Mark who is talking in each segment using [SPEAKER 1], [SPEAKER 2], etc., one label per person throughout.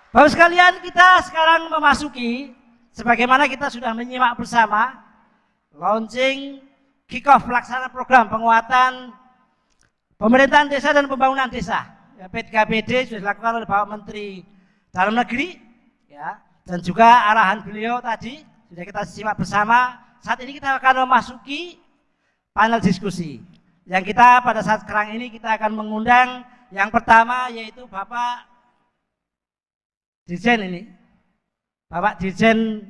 [SPEAKER 1] Bapak sekalian, kita sekarang memasuki, sebagaimana kita sudah menyimak bersama, launching kick-off pelaksanaan program penguatan pemerintahan desa dan pembangunan desa. P3PD sudah dilakukan oleh Bapak Menteri Dalam Negeri, ya, dan juga arahan beliau tadi sudah kita simak bersama. Saat ini kita akan memasuki panel diskusi. Yang kita pada saat sekarang ini kita akan mengundang yang pertama yaitu Bapak Dirjen ini, Bapak Dirjen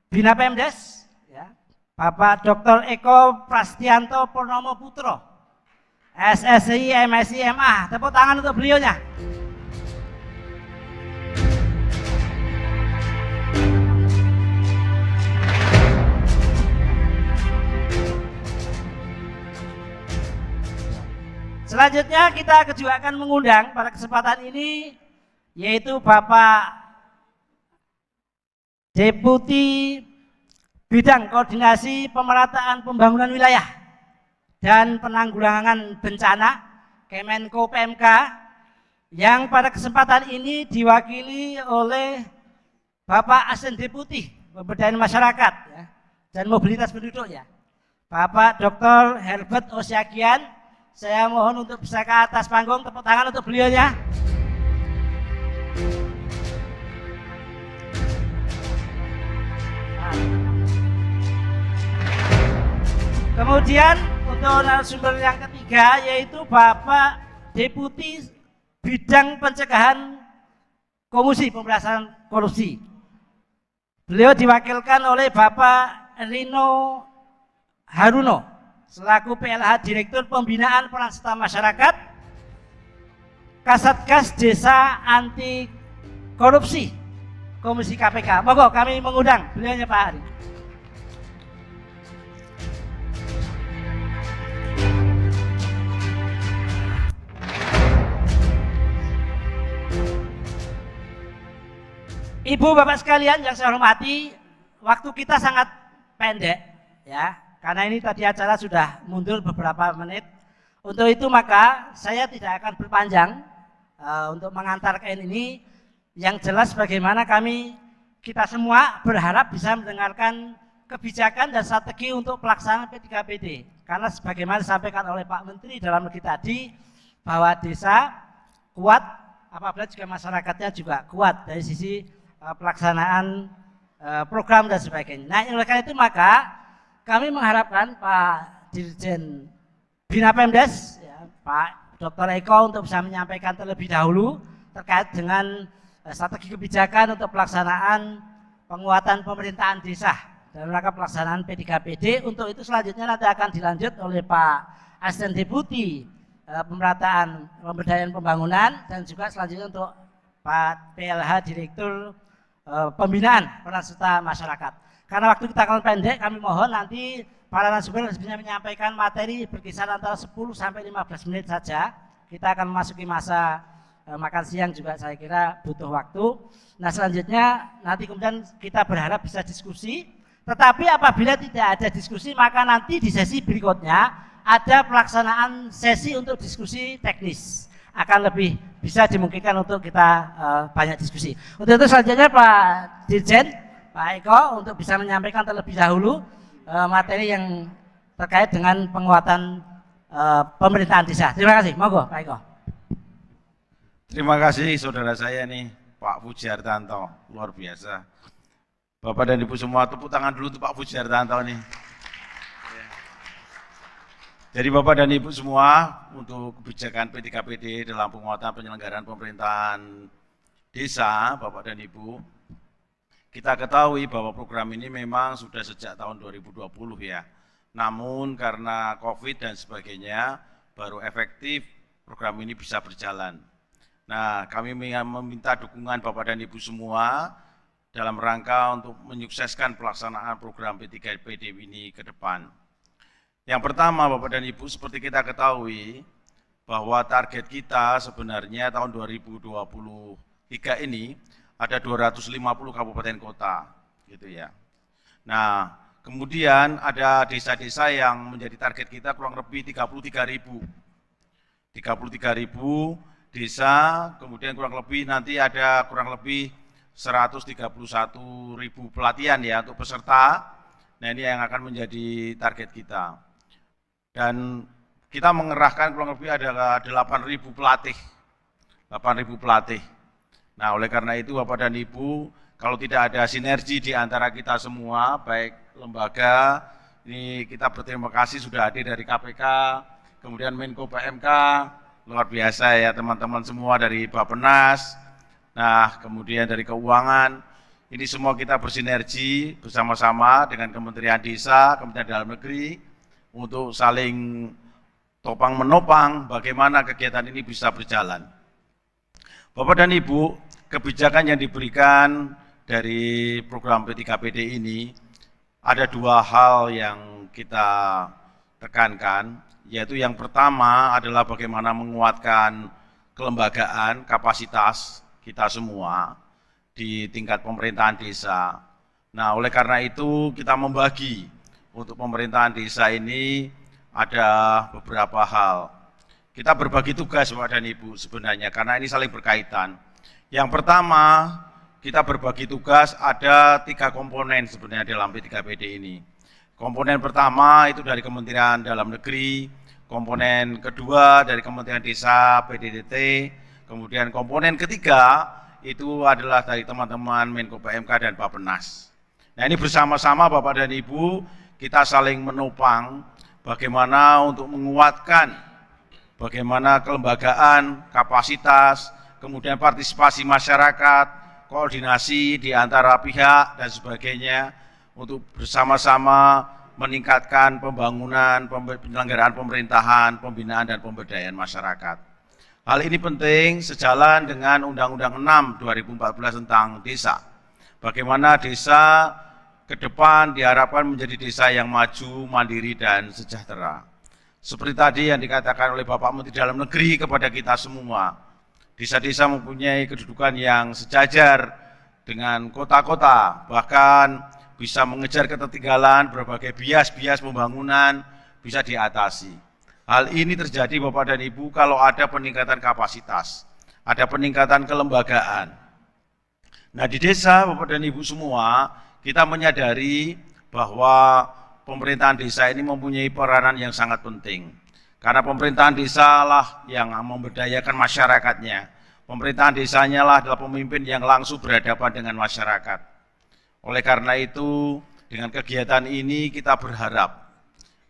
[SPEAKER 1] Bina Pemdes, ya, Bapak Dr. Eko Prastianto Purnomo Putro, SSI, MSI, MA. Tepuk tangan untuk beliaunya. Selanjutnya kita juga akan mengundang pada kesempatan ini yaitu Bapak Deputi Bidang Koordinasi Pemerataan Pembangunan Wilayah dan Penanggulangan Bencana Kemenko PMK, yang pada kesempatan ini diwakili oleh Bapak Asisten Deputi Pemberdayaan Masyarakat, ya, dan Mobilitas Penduduk, ya, Bapak Dr. Herbert Osyagian. Saya mohon untuk bisa ke atas panggung, tepuk tangan untuk beliau, ya. Kemudian untuk narasumber yang ketiga yaitu Bapak Deputi Bidang Pencegahan Komisi Pemberantasan Korupsi. Beliau diwakilkan oleh Bapak Rino Haruno selaku PLH Direktur Pembinaan Peran Serta Masyarakat Kasatgas Desa Anti Korupsi Komisi KPK. Monggo kami mengundang beliaunya Pak Hari. Ibu bapak sekalian yang saya hormati, waktu kita sangat pendek, ya, karena ini tadi acara sudah mundur beberapa menit. Untuk itu maka saya tidak akan berpanjang untuk mengantarkan ini. Yang jelas bagaimana kita semua berharap bisa mendengarkan kebijakan dan strategi untuk pelaksanaan P3PD. Karena sebagaimana disampaikan oleh Pak Menteri Dalam Negeri tadi, bahwa desa kuat apabila juga masyarakatnya juga kuat dari sisi pelaksanaan program dan sebagainya. Nah, oleh karena itu maka kami mengharapkan Pak Dirjen Bina Pemdes, ya, Pak Dr. Eko untuk bisa menyampaikan terlebih dahulu terkait dengan strategi kebijakan untuk pelaksanaan penguatan pemerintahan desa dalam rangka pelaksanaan P3PD. Untuk itu selanjutnya nanti akan dilanjut oleh Pak Asisten Deputi Pemerataan Pemberdayaan Pembangunan dan juga selanjutnya untuk Pak PLH Direktur Pembinaan Peran Serta Masyarakat. Karena waktu kita akan pendek, kami mohon nanti para narasumber bisa menyampaikan materi berkisar antara 10 sampai 15 menit saja. Kita akan memasuki masa makan siang juga saya kira butuh waktu. Nah, selanjutnya nanti kemudian kita berharap bisa diskusi. Tetapi apabila tidak ada diskusi, maka nanti di sesi berikutnya ada pelaksanaan sesi untuk diskusi teknis. Akan lebih bisa dimungkinkan untuk kita banyak diskusi. Untuk itu selanjutnya Pak Dirjen, Pak Eko untuk bisa menyampaikan terlebih dahulu materi yang terkait dengan penguatan pemerintahan desa. Terima kasih. Monggo Pak Eko.
[SPEAKER 2] Terima kasih saudara saya nih Pak Puji Hartanto, luar biasa. Bapak dan Ibu semua tepuk tangan dulu untuk Pak Puji Hartanto nih. Jadi Bapak dan Ibu semua, untuk kebijakan P3PD dalam penguatan penyelenggaraan pemerintahan desa, Bapak dan Ibu, kita ketahui bahwa program ini memang sudah sejak tahun 2020 ya. Namun karena COVID dan sebagainya, baru efektif program ini bisa berjalan. Nah, kami meminta dukungan Bapak dan Ibu semua dalam rangka untuk menyukseskan pelaksanaan program P3PD ini ke depan. Yang pertama Bapak dan Ibu, seperti kita ketahui bahwa target kita sebenarnya tahun 2023 ini ada 250 kabupaten kota gitu ya. Nah, kemudian ada desa-desa yang menjadi target kita kurang lebih 33.000. 33.000 desa, kemudian kurang lebih nanti ada kurang lebih 131.000 pelatihan ya untuk peserta. Nah ini yang akan menjadi target kita. Dan kita mengerahkan kurang lebih ada 8.000 pelatih. 8.000 pelatih. Nah oleh karena itu Bapak dan Ibu, kalau tidak ada sinergi di antara kita semua, baik lembaga, ini kita berterima kasih sudah hadir dari KPK, kemudian Menko PMK, luar biasa ya teman-teman semua dari Bappenas, nah kemudian dari Keuangan, ini semua kita bersinergi bersama-sama dengan Kementerian Desa, Kementerian Dalam Negeri, untuk saling topang menopang bagaimana kegiatan ini bisa berjalan. Bapak dan Ibu, kebijakan yang diberikan dari program P3PD ini ada dua hal yang kita tekankan, yaitu yang pertama adalah bagaimana menguatkan kelembagaan, kapasitas kita semua di tingkat pemerintahan desa. Nah, oleh karena itu kita membagi untuk pemerintahan desa ini ada beberapa hal. Kita berbagi tugas Bapak dan Ibu sebenarnya karena ini saling berkaitan. Yang pertama, kita berbagi tugas ada 3 komponen sebenarnya dalam P3PD ini. Komponen pertama itu dari Kementerian Dalam Negeri, komponen kedua dari Kementerian Desa, PDDT, kemudian komponen ketiga itu adalah dari teman-teman Menko PMK dan Bappenas. Nah ini bersama-sama Bapak dan Ibu kita saling menopang bagaimana untuk menguatkan bagaimana kelembagaan, kapasitas, kemudian partisipasi masyarakat, koordinasi di antara pihak dan sebagainya untuk bersama-sama meningkatkan pembangunan, penyelenggaraan pemerintahan, pembinaan dan pemberdayaan masyarakat. Hal ini penting sejalan dengan Undang-Undang 6 2014 tentang desa. Bagaimana desa ke depan diharapkan menjadi desa yang maju, mandiri dan sejahtera. Seperti tadi yang dikatakan oleh Bapak Menteri Dalam Negeri kepada kita semua, desa-desa mempunyai kedudukan yang sejajar dengan kota-kota, bahkan bisa mengejar ketertinggalan berbagai bias-bias pembangunan bisa diatasi. Hal ini terjadi Bapak dan Ibu kalau ada peningkatan kapasitas, ada peningkatan kelembagaan. Nah di desa Bapak dan Ibu semua, kita menyadari bahwa pemerintahan desa ini mempunyai peranan yang sangat penting. Karena pemerintahan desa lah yang memberdayakan masyarakatnya. Pemerintahan desanya lah adalah pemimpin yang langsung berhadapan dengan masyarakat. Oleh karena itu, dengan kegiatan ini kita berharap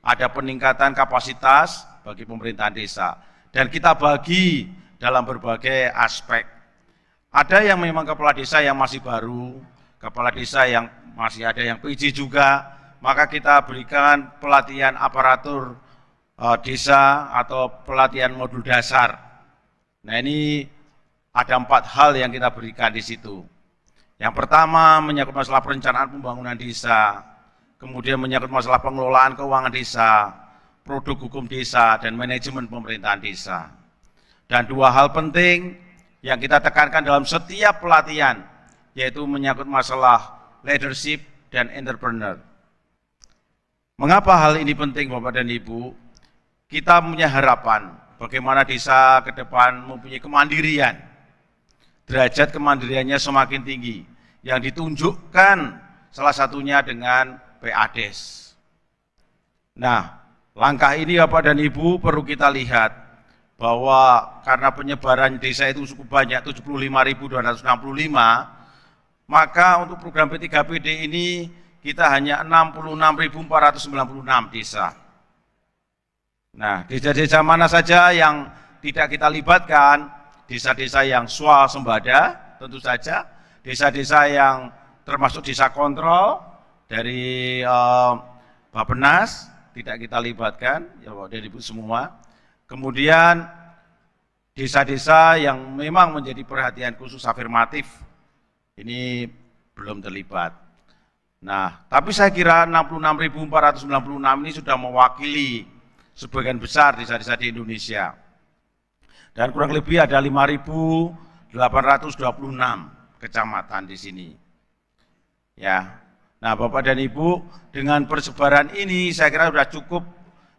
[SPEAKER 2] ada peningkatan kapasitas bagi pemerintahan desa. Dan kita bagi dalam berbagai aspek. Ada yang memang kepala desa yang masih baru, kepala desa yang masih ada yang PJ juga, maka kita berikan pelatihan aparatur desa atau pelatihan modul dasar. Nah ini ada 4 hal yang kita berikan di situ. Yang pertama menyangkut masalah perencanaan pembangunan desa, kemudian menyangkut masalah pengelolaan keuangan desa, produk hukum desa, dan manajemen pemerintahan desa. Dan 2 hal penting yang kita tekankan dalam setiap pelatihan, yaitu menyangkut masalah leadership dan entrepreneur. Mengapa hal ini penting Bapak dan Ibu? Kita punya harapan bagaimana desa ke depan mempunyai kemandirian. Derajat kemandiriannya semakin tinggi, yang ditunjukkan salah satunya dengan PADES. Nah, langkah ini Bapak dan Ibu perlu kita lihat bahwa karena penyebaran desa itu cukup banyak, 75.265, maka untuk program P3PD ini kita hanya 66.496 desa. Nah, desa-desa mana saja yang tidak kita libatkan? Desa-desa yang swasembada, tentu saja. Desa-desa yang termasuk desa kontrol dari Bappenas, tidak kita libatkan, ya Bapak dan Ibu semua. Kemudian desa-desa yang memang menjadi perhatian khusus afirmatif, ini belum terlibat. Nah, tapi saya kira 66.496 ini sudah mewakili sebagian besar desa-desa di Indonesia. Dan kurang lebih ada 5.826 kecamatan di sini. Ya. Nah, Bapak dan Ibu, dengan persebaran ini saya kira sudah cukup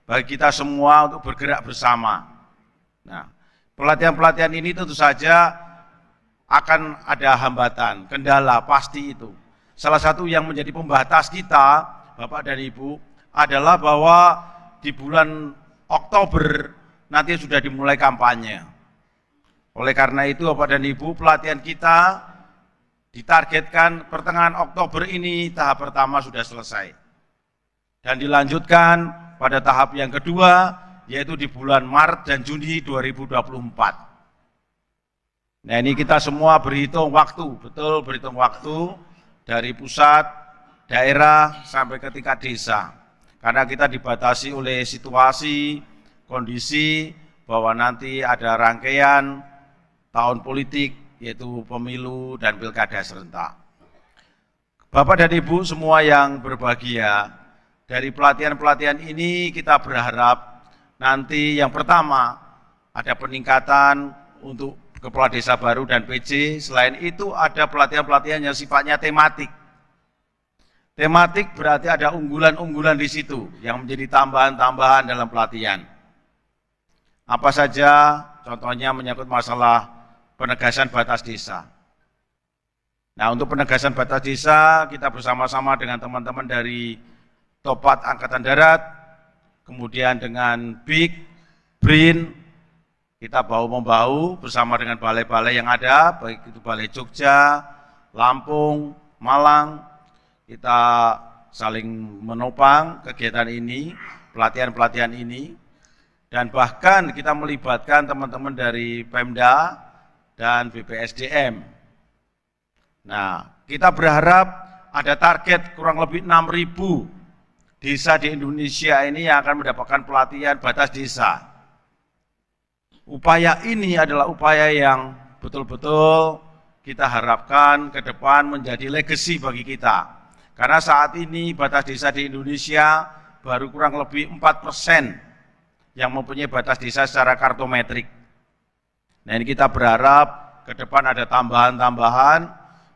[SPEAKER 2] bagi kita semua untuk bergerak bersama. Nah, Pelatihan-pelatihan ini tentu saja akan ada hambatan, kendala, pasti itu. Salah satu yang menjadi pembatas kita, Bapak dan Ibu, adalah bahwa di bulan Oktober nanti sudah dimulai kampanye. Oleh karena itu, Bapak dan Ibu, pelatihan kita ditargetkan pertengahan Oktober ini tahap pertama sudah selesai. Dan dilanjutkan pada tahap yang kedua, yaitu di bulan Maret dan Juni 2024. Nah, ini kita semua berhitung waktu, betul berhitung waktu dari pusat, daerah, sampai ke tingkat desa. Karena kita dibatasi oleh situasi, kondisi, bahwa nanti ada rangkaian tahun politik, yaitu pemilu dan pilkada serentak. Bapak dan Ibu semua yang berbahagia, dari pelatihan-pelatihan ini kita berharap nanti yang pertama ada peningkatan untuk kepala desa baru dan PJ. Selain itu ada pelatihan-pelatihan yang sifatnya tematik. Tematik berarti ada unggulan-unggulan di situ yang menjadi tambahan-tambahan dalam pelatihan. Apa saja? Contohnya menyangkut masalah penegasan batas desa. Nah, untuk penegasan batas desa kita bersama-sama dengan teman-teman dari Topat Angkatan Darat, kemudian dengan BIK, BRIN, kita bahu-membahu bersama dengan balai-balai yang ada, baik itu Balai Jogja, Lampung, Malang, kita saling menopang kegiatan ini, pelatihan-pelatihan ini, dan bahkan kita melibatkan teman-teman dari Pemda dan BPSDM. Nah, kita berharap ada target kurang lebih 6.000 desa di Indonesia ini yang akan mendapatkan pelatihan batas desa. Upaya ini adalah upaya yang betul-betul kita harapkan ke depan menjadi legacy bagi kita. Karena saat ini batas desa di Indonesia baru kurang lebih 4% yang mempunyai batas desa secara kartometrik. Nah, ini kita berharap ke depan ada tambahan-tambahan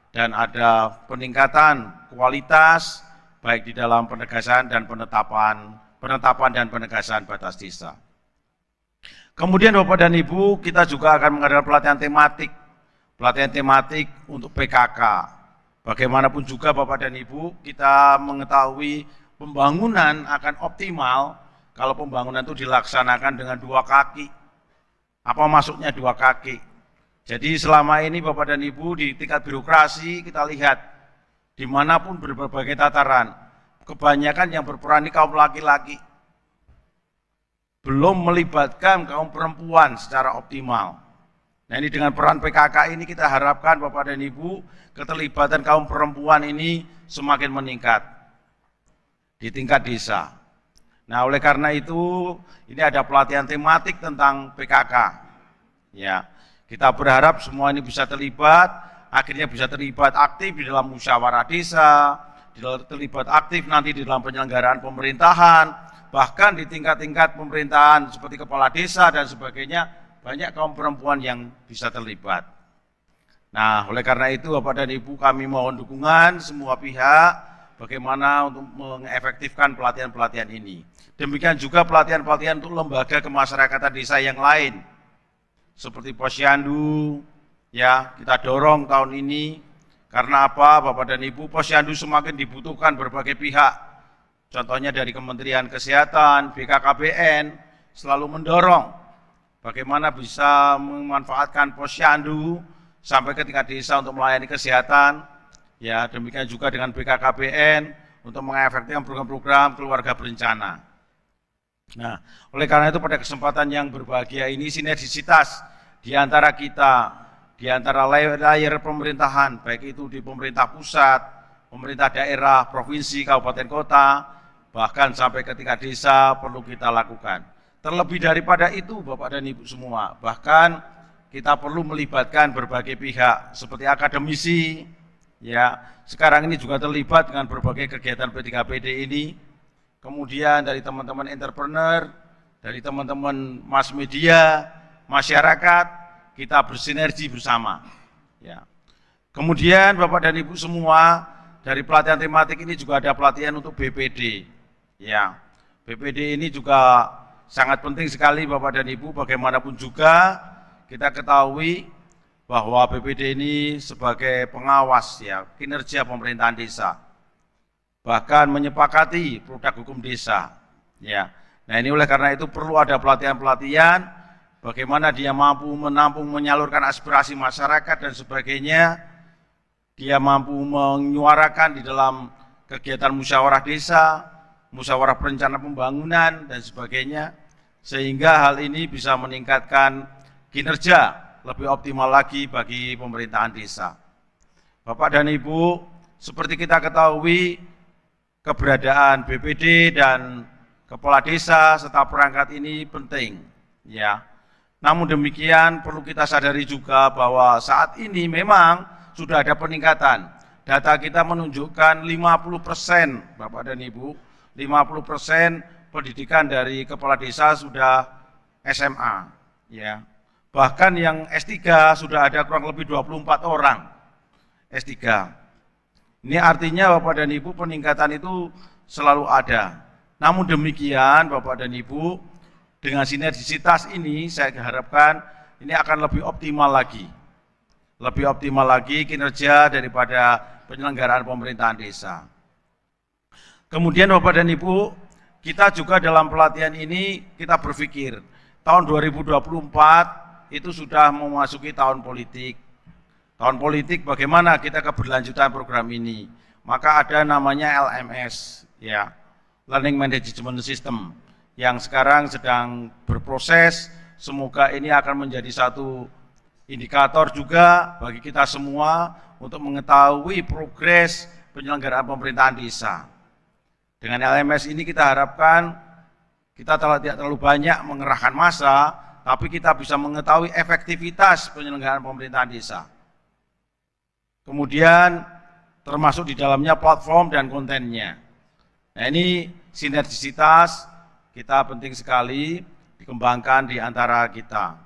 [SPEAKER 2] dan ada peningkatan kualitas baik di dalam penegasan dan penetapan dan penegasan batas desa. Kemudian Bapak dan Ibu, kita juga akan mengadakan pelatihan tematik untuk PKK. Bagaimanapun juga Bapak dan Ibu, kita mengetahui pembangunan akan optimal kalau pembangunan itu dilaksanakan dengan 2 kaki. Apa maksudnya 2 kaki? Jadi selama ini Bapak dan Ibu di tingkat birokrasi kita lihat dimanapun berbagai tataran, kebanyakan yang berperan ini kaum laki-laki. Belum melibatkan kaum perempuan secara optimal. Nah, ini dengan peran PKK ini kita harapkan Bapak dan Ibu, keterlibatan kaum perempuan ini semakin meningkat di tingkat desa. Nah, oleh karena itu ini ada pelatihan tematik tentang PKK. Ya, kita berharap semua ini bisa terlibat, akhirnya bisa terlibat aktif di dalam musyawarah desa, terlibat aktif nanti di dalam penyelenggaraan pemerintahan, bahkan di tingkat-tingkat pemerintahan seperti kepala desa dan sebagainya, banyak kaum perempuan yang bisa terlibat. Nah, oleh karena itu Bapak dan Ibu, kami mohon dukungan semua pihak bagaimana untuk mengefektifkan pelatihan-pelatihan ini. Demikian juga pelatihan-pelatihan untuk lembaga kemasyarakatan desa yang lain, seperti Posyandu, ya kita dorong tahun ini. Karena apa Bapak dan Ibu, Posyandu semakin dibutuhkan berbagai pihak. Contohnya dari Kementerian Kesehatan, BKKBN selalu mendorong bagaimana bisa memanfaatkan Posyandu sampai ke tingkat desa untuk melayani kesehatan. Ya, demikian juga dengan BKKBN untuk mengefektifkan program-program keluarga berencana. Nah, oleh karena itu pada kesempatan yang berbahagia ini sinergisitas di antara kita, di antara layer pemerintahan, baik itu di pemerintah pusat, pemerintah daerah, provinsi, kabupaten kota, bahkan sampai ke tingkat desa perlu kita lakukan. Terlebih daripada itu Bapak dan Ibu semua, bahkan kita perlu melibatkan berbagai pihak seperti akademisi, ya sekarang ini juga terlibat dengan berbagai kegiatan P3PD ini, kemudian dari teman-teman entrepreneur, dari teman-teman mass media, masyarakat, kita bersinergi bersama. Ya. Kemudian Bapak dan Ibu semua, dari pelatihan tematik ini juga ada pelatihan untuk BPD. Ya, BPD ini juga sangat penting sekali Bapak dan Ibu, bagaimanapun juga kita ketahui bahwa BPD ini sebagai pengawas ya kinerja pemerintahan desa, bahkan menyepakati produk hukum desa. Ya, nah ini oleh karena itu perlu ada pelatihan-pelatihan bagaimana dia mampu menampung, menyalurkan aspirasi masyarakat dan sebagainya. Dia mampu menyuarakan di dalam kegiatan musyawarah desa, musyawarah perencanaan pembangunan dan sebagainya, sehingga hal ini bisa meningkatkan kinerja lebih optimal lagi bagi pemerintahan desa. Bapak dan Ibu, seperti kita ketahui, keberadaan BPD dan kepala desa serta perangkat ini penting, ya. Namun demikian perlu kita sadari juga bahwa saat ini memang sudah ada peningkatan. Data kita menunjukkan 50%, Bapak dan Ibu, 50% pendidikan dari kepala desa sudah SMA, ya. Bahkan yang S3 sudah ada kurang lebih 24 orang S3. Ini artinya Bapak dan Ibu peningkatan itu selalu ada. Namun demikian Bapak dan Ibu, dengan sinergisitas ini saya harapkan ini akan lebih optimal lagi. Lebih optimal lagi kinerja daripada penyelenggaraan pemerintahan desa. Kemudian Bapak dan Ibu, kita juga dalam pelatihan ini kita berpikir tahun 2024 itu sudah memasuki tahun politik. Tahun politik bagaimana kita keberlanjutan program ini? Maka ada namanya LMS, ya, Learning Management System, yang sekarang sedang berproses. Semoga ini akan menjadi satu indikator juga bagi kita semua untuk mengetahui progres penyelenggaraan pemerintahan desa. Dengan LMS ini kita harapkan kita tidak terlalu banyak mengerahkan massa, tapi kita bisa mengetahui efektivitas penyelenggaraan pemerintahan desa. Kemudian termasuk di dalamnya platform dan kontennya. Nah ini sinergisitas kita penting sekali dikembangkan di antara kita.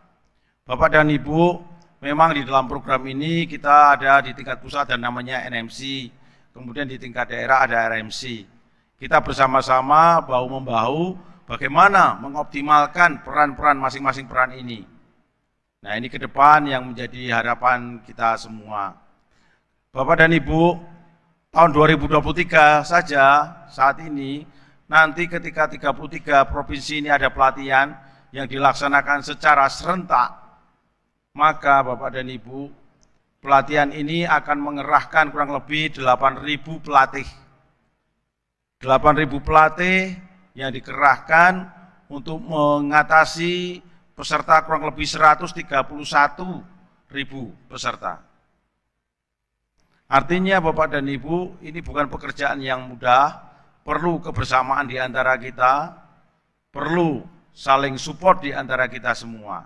[SPEAKER 2] Bapak dan Ibu, memang di dalam program ini kita ada di tingkat pusat dan namanya NMC, kemudian di tingkat daerah ada RMC. Kita bersama-sama bahu-membahu bagaimana mengoptimalkan peran-peran masing-masing peran ini. Nah ini ke depan yang menjadi harapan kita semua. Bapak dan Ibu, tahun 2023 saja saat ini, nanti ketika 33 provinsi ini ada pelatihan yang dilaksanakan secara serentak, maka Bapak dan Ibu, pelatihan ini akan mengerahkan kurang lebih 8.000 pelatih. 8.000 pelatih yang dikerahkan untuk mengatasi peserta kurang lebih 131.000 peserta. Artinya Bapak dan Ibu, ini bukan pekerjaan yang mudah, perlu kebersamaan di antara kita, perlu saling support di antara kita semua.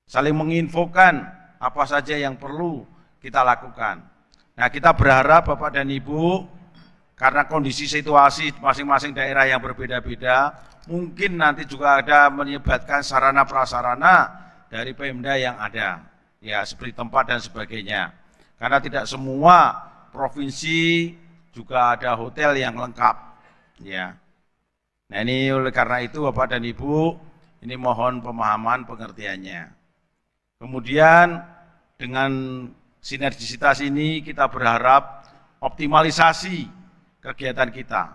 [SPEAKER 2] Saling menginfokan apa saja yang perlu kita lakukan. Nah kita berharap Bapak dan Ibu, karena kondisi situasi masing-masing daerah yang berbeda-beda, mungkin nanti juga ada menyebabkan sarana prasarana dari Pemda yang ada, ya seperti tempat dan sebagainya. Karena tidak semua provinsi juga ada hotel yang lengkap, ya. Nah ini oleh karena itu Bapak dan Ibu, ini mohon pemahaman pengertiannya. Kemudian dengan sinergisitas ini kita berharap optimalisasi kegiatan kita.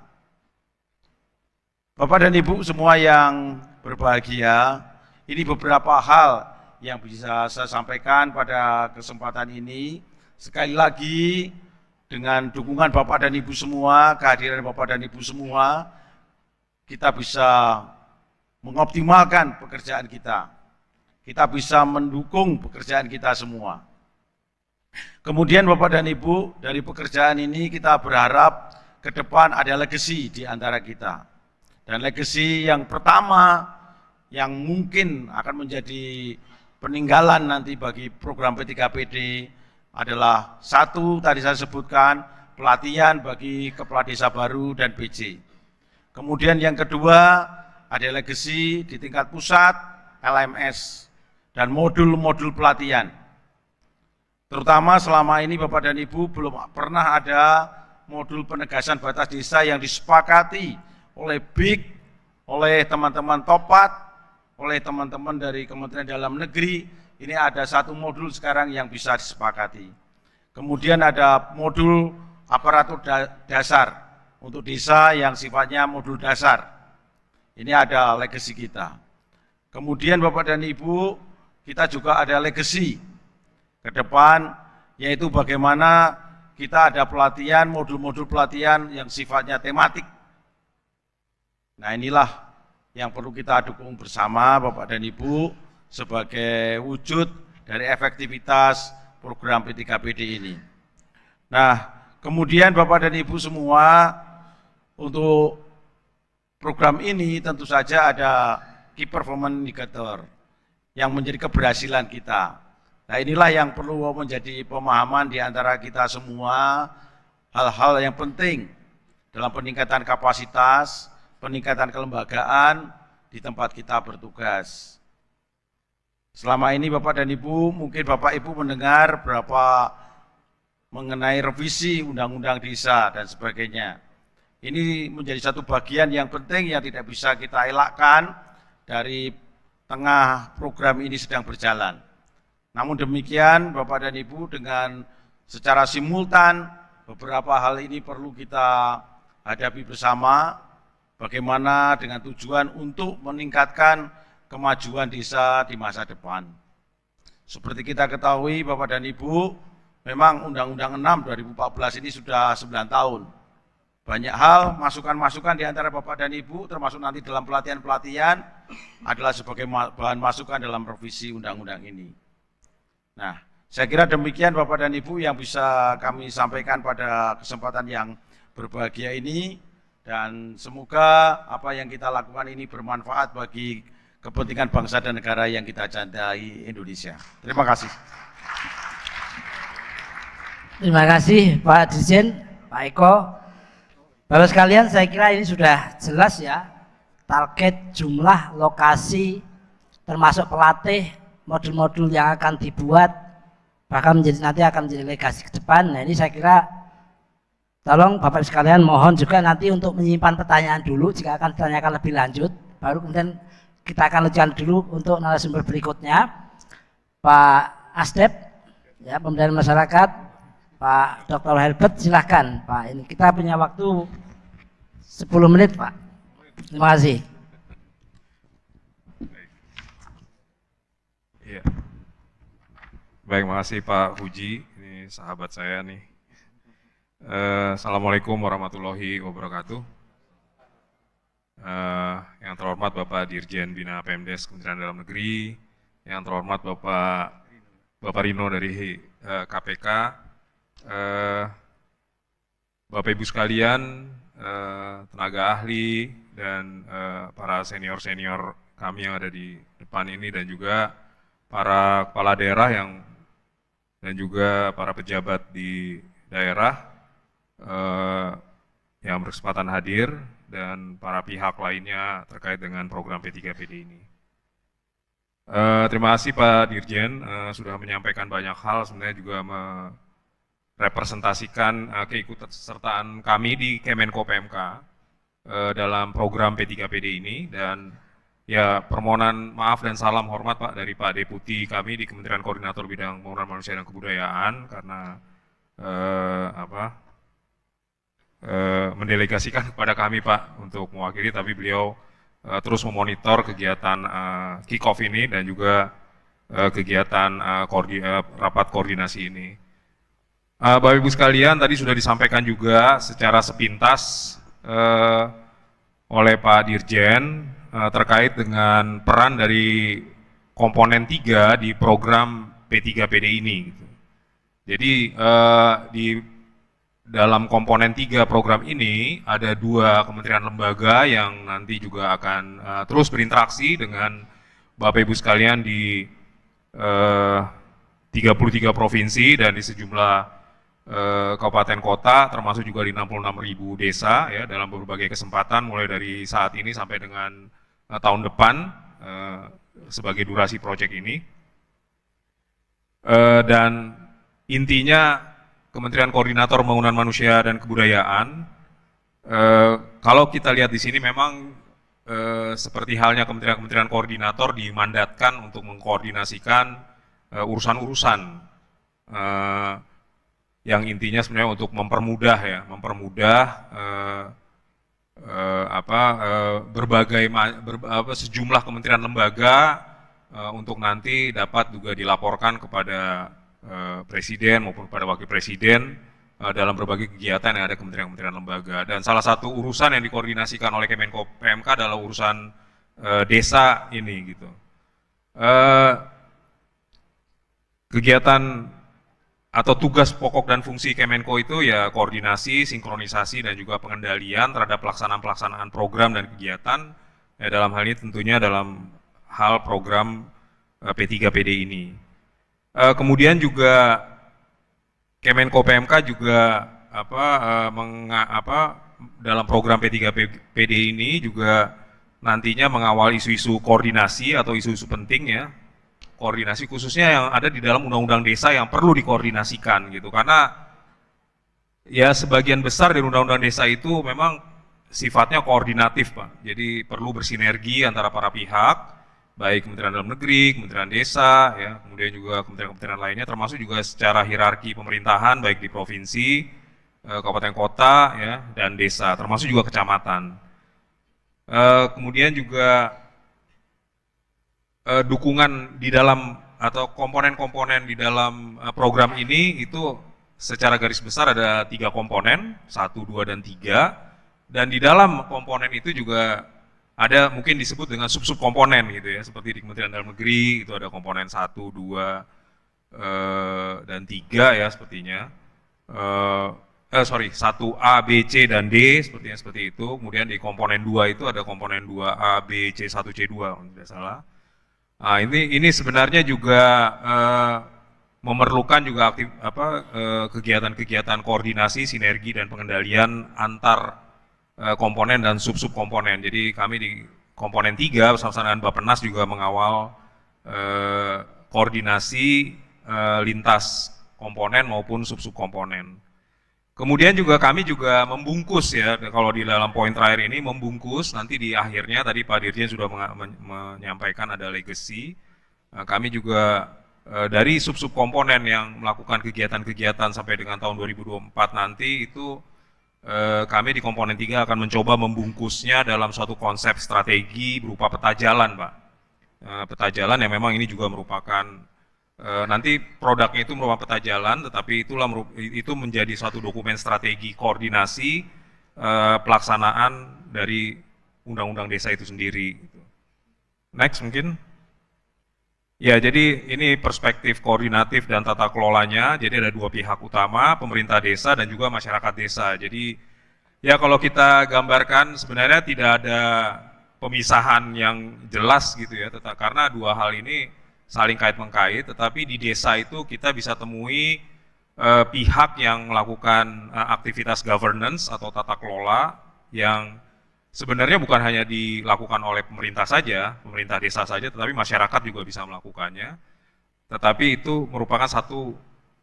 [SPEAKER 2] Bapak dan Ibu semua yang berbahagia, ini beberapa hal yang bisa saya sampaikan pada kesempatan ini. Sekali lagi, dengan dukungan Bapak dan Ibu semua, kehadiran Bapak dan Ibu semua, kita bisa mengoptimalkan pekerjaan kita. Kita bisa mendukung pekerjaan kita semua. Kemudian Bapak dan Ibu, dari pekerjaan ini kita berharap ke depan ada legacy di antara kita. Dan legacy yang pertama yang mungkin akan menjadi peninggalan nanti bagi program P3PD adalah satu, tadi saya sebutkan, pelatihan bagi kepala desa baru dan PJ. Kemudian yang kedua, ada legacy di tingkat pusat, LMS, dan modul-modul pelatihan. Terutama selama ini Bapak dan Ibu belum pernah ada modul penegasan batas desa yang disepakati oleh BIK, oleh teman-teman Topat, oleh teman-teman dari Kementerian Dalam Negeri. Ini ada satu modul sekarang yang bisa disepakati. Kemudian ada modul aparatur dasar untuk desa yang sifatnya modul dasar. Ini ada legacy kita. Kemudian Bapak dan Ibu, kita juga ada legacy ke depan, yaitu bagaimana kita ada pelatihan, modul-modul pelatihan yang sifatnya tematik. Nah, inilah yang perlu kita dukung bersama Bapak dan Ibu sebagai wujud dari efektivitas program P3PD ini. Nah, kemudian Bapak dan Ibu semua, untuk program ini tentu saja ada key performance indicator yang menjadi keberhasilan kita. Nah, inilah yang perlu menjadi pemahaman di antara kita semua, hal-hal yang penting dalam peningkatan kapasitas, peningkatan kelembagaan di tempat kita bertugas. Selama ini Bapak dan Ibu, mungkin Bapak Ibu mendengar berapa mengenai revisi Undang-Undang Desa dan sebagainya. Ini menjadi satu bagian yang penting yang tidak bisa kita elakkan dari tengah program ini sedang berjalan. Namun demikian Bapak dan Ibu, dengan secara simultan beberapa hal ini perlu kita hadapi bersama, bagaimana dengan tujuan untuk meningkatkan kemajuan desa di masa depan. Seperti kita ketahui Bapak dan Ibu, memang Undang-Undang 6 2014 ini sudah 9 tahun. Banyak hal, masukan-masukan di antara Bapak dan Ibu, termasuk nanti dalam pelatihan-pelatihan, adalah sebagai bahan masukan dalam revisi undang-undang ini. Nah, saya kira demikian Bapak dan Ibu yang bisa kami sampaikan pada kesempatan yang berbahagia ini, dan semoga apa yang kita lakukan ini bermanfaat bagi kepentingan bangsa dan negara yang kita cintai, Indonesia. Terima kasih.
[SPEAKER 1] Terima kasih Pak Dirjen, Pak Eko. Bapak sekalian, saya kira ini sudah jelas ya, target, jumlah, lokasi, termasuk pelatih, modul-modul yang akan dibuat, bahkan nanti akan menjadi legasi ke depan. Nah, ini saya kira tolong Bapak sekalian, mohon juga nanti untuk menyimpan pertanyaan dulu jika akan ditanyakan lebih lanjut, baru kemudian kita akan lanjutkan dulu untuk narasumber berikutnya. Pak Asdep, ya, Pemberdayaan Masyarakat, Pak Dr. Herbert, silahkan Pak. Ini kita punya waktu 10 menit Pak. Terima kasih.
[SPEAKER 3] Iya. Baik, makasih Pak Huji. Ini sahabat saya nih. Assalamualaikum warahmatullahi wabarakatuh. Yang terhormat Bapak Dirjen Bina Pemdes Kementerian Dalam Negeri, yang terhormat Bapak Rino dari KPK, Bapak Ibu sekalian, tenaga ahli dan para senior-senior kami yang ada di depan ini, dan juga para kepala daerah dan juga para pejabat di daerah yang berkesempatan hadir, dan para pihak lainnya terkait dengan program P3PD ini. Terima kasih Pak Dirjen sudah menyampaikan banyak hal, sebenarnya juga merepresentasikan keikutsertaan kami di Kemenko PMK dalam program P3PD ini, dan ya permohonan maaf dan salam hormat Pak dari Pak Deputi kami di Kementerian Koordinator Bidang Pembangunan Manusia dan Kebudayaan, karena mendelegasikan kepada kami Pak untuk mewakili, tapi beliau terus memonitor kegiatan kick-off ini dan juga kegiatan rapat koordinasi ini. Bapak Ibu sekalian, tadi sudah disampaikan juga secara sepintas oleh Pak Dirjen terkait dengan peran dari komponen 3 di program P3PD ini. Jadi di dalam komponen 3 program ini ada 2 kementerian lembaga yang nanti juga akan terus berinteraksi dengan Bapak Ibu sekalian di 33 provinsi dan di sejumlah kabupaten kota, termasuk juga di 66.000 desa ya, dalam berbagai kesempatan mulai dari saat ini sampai dengan tahun depan sebagai durasi proyek ini. Dan intinya Kementerian Koordinator Pembangunan Manusia dan Kebudayaan, kalau kita lihat di sini memang seperti halnya kementerian-kementerian koordinator dimandatkan untuk mengkoordinasikan urusan-urusan yang intinya sebenarnya untuk mempermudah sejumlah kementerian lembaga untuk nanti dapat juga dilaporkan kepada presiden maupun kepada wakil presiden dalam berbagai kegiatan yang ada kementerian-kementerian lembaga. Dan salah satu urusan yang dikoordinasikan oleh Kemenko PMK adalah urusan desa ini gitu. Kegiatan atau tugas pokok dan fungsi Kemenko itu ya koordinasi, sinkronisasi, dan juga pengendalian terhadap pelaksanaan program dan kegiatan, ya dalam hal ini tentunya dalam hal program P3PD ini. Kemudian juga Kemenko PMK juga dalam program P3PD ini juga nantinya mengawal isu-isu koordinasi atau isu-isu penting ya, koordinasi khususnya yang ada di dalam undang-undang desa yang perlu dikoordinasikan gitu, karena ya sebagian besar dari undang-undang desa itu memang sifatnya koordinatif Pak, jadi perlu bersinergi antara para pihak, baik Kementerian Dalam Negeri, Kementerian Desa, ya, kemudian juga kementerian-kementerian lainnya, termasuk juga secara hierarki pemerintahan baik di provinsi, kabupaten kota, ya, dan desa, termasuk juga kecamatan. Kemudian juga dukungan di dalam atau komponen-komponen di dalam program ini itu secara garis besar ada 3 komponen, 1, 2, dan 3, dan di dalam komponen itu juga ada mungkin disebut dengan sub-sub komponen gitu ya, seperti di Kementerian Dalam Negeri itu ada komponen 1, 2, dan 3 ya sepertinya. 1A, B, C, dan D sepertinya seperti itu. Kemudian di komponen 2 itu ada komponen 2A, B, C, 1, C2 kalau tidak salah. Nah, ini sebenarnya juga memerlukan juga kegiatan-kegiatan koordinasi, sinergi, dan pengendalian antar komponen dan sub-sub komponen. Jadi kami di komponen 3 bersama dengan Bappenas juga mengawal koordinasi lintas komponen maupun sub-sub komponen. Kemudian juga kami juga membungkus ya, kalau di dalam poin terakhir ini membungkus, nanti di akhirnya tadi Pak Dirjen sudah menyampaikan ada legacy. Kami juga dari sub-sub komponen yang melakukan kegiatan-kegiatan sampai dengan tahun 2024 nanti itu kami di komponen 3 akan mencoba membungkusnya dalam suatu konsep strategi berupa peta jalan Pak. Peta jalan yang memang ini juga merupakan nanti produknya itu merupakan peta jalan, tetapi itu menjadi suatu dokumen strategi koordinasi pelaksanaan dari undang-undang desa itu sendiri. Next mungkin. Ya, jadi ini perspektif koordinatif dan tata kelolanya. Jadi ada 2 pihak utama, pemerintah desa dan juga masyarakat desa. Jadi ya kalau kita gambarkan sebenarnya tidak ada pemisahan yang jelas gitu ya, karena 2 hal ini saling kait-mengkait, tetapi di desa itu kita bisa temui pihak yang melakukan aktivitas governance atau tata kelola yang sebenarnya bukan hanya dilakukan oleh pemerintah saja, pemerintah desa saja, tetapi masyarakat juga bisa melakukannya. Tetapi itu merupakan satu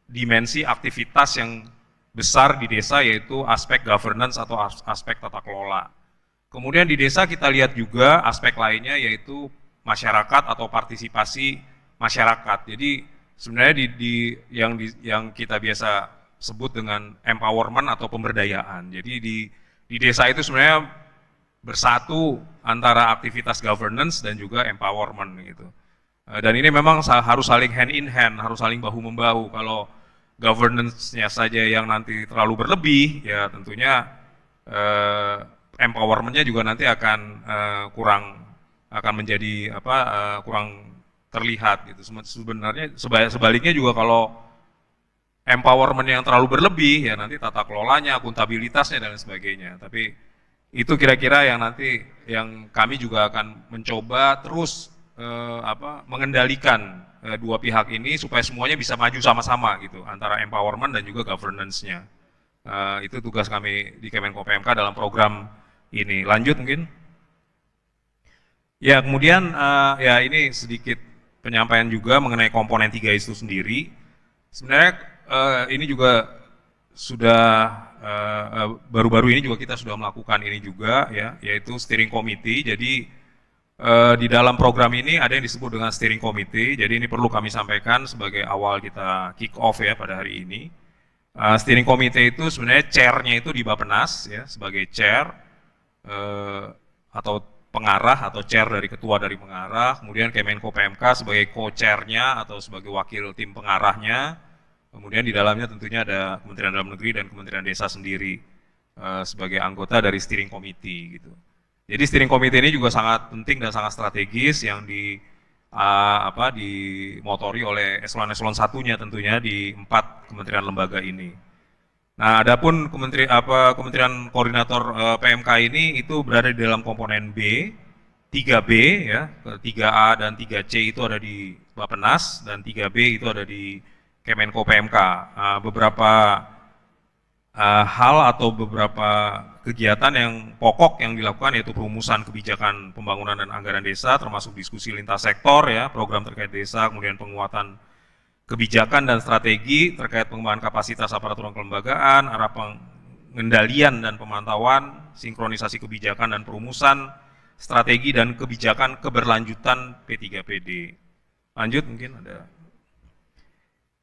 [SPEAKER 3] dimensi aktivitas yang besar di desa, yaitu aspek governance atau aspek tata kelola. Kemudian di desa kita lihat juga aspek lainnya, yaitu masyarakat atau partisipasi masyarakat. Jadi sebenarnya yang kita biasa sebut dengan empowerment atau pemberdayaan. Jadi di desa itu sebenarnya bersatu antara aktivitas governance dan juga empowerment gitu. Dan ini memang harus saling hand in hand, harus saling bahu-membahu. Kalau governance-nya saja yang nanti terlalu berlebih, ya tentunya empowerment-nya juga nanti akan menjadi kurang terlihat gitu. Sebenarnya sebaliknya juga kalau empowerment yang terlalu berlebih, ya nanti tata kelolanya, akuntabilitasnya dan sebagainya. Tapi itu kira-kira yang nanti yang kami juga akan mencoba terus mengendalikan 2 pihak ini supaya semuanya bisa maju sama-sama gitu, antara empowerment dan juga governance-nya. Itu tugas kami di Kemenko PMK dalam program ini. Lanjut mungkin. Ya, kemudian ya ini sedikit penyampaian juga mengenai komponen 3 itu sendiri. Sebenarnya ini juga sudah baru-baru ini juga kita sudah melakukan ini juga ya, yaitu steering committee. Jadi di dalam program ini ada yang disebut dengan steering committee. Jadi ini perlu kami sampaikan sebagai awal kita kick off ya pada hari ini. Steering committee itu sebenarnya chairnya itu di Bappenas ya, sebagai chair atau pengarah atau chair dari ketua dari pengarah, kemudian Kemenko PMK sebagai co-chairnya atau sebagai wakil tim pengarahnya, kemudian di dalamnya tentunya ada Kementerian Dalam Negeri dan Kementerian Desa sendiri sebagai anggota dari steering committee gitu. Jadi steering committee ini juga sangat penting dan sangat strategis yang dimotori oleh eselon-eselon satunya tentunya di 4 kementerian lembaga ini. Nah, adapun Kementerian Koordinator PMK ini itu berada di dalam komponen B, 3B ya, 3A dan 3C itu ada di Bappenas dan 3B itu ada di Kemenko PMK. Beberapa hal atau beberapa kegiatan yang pokok yang dilakukan yaitu perumusan kebijakan pembangunan dan anggaran desa, termasuk diskusi lintas sektor ya, program terkait desa, kemudian penguatan kebijakan dan strategi terkait pengembangan kapasitas aparatur kelembagaan, arah pengendalian dan pemantauan, sinkronisasi kebijakan dan perumusan, strategi dan kebijakan keberlanjutan P3PD. Lanjut mungkin ada.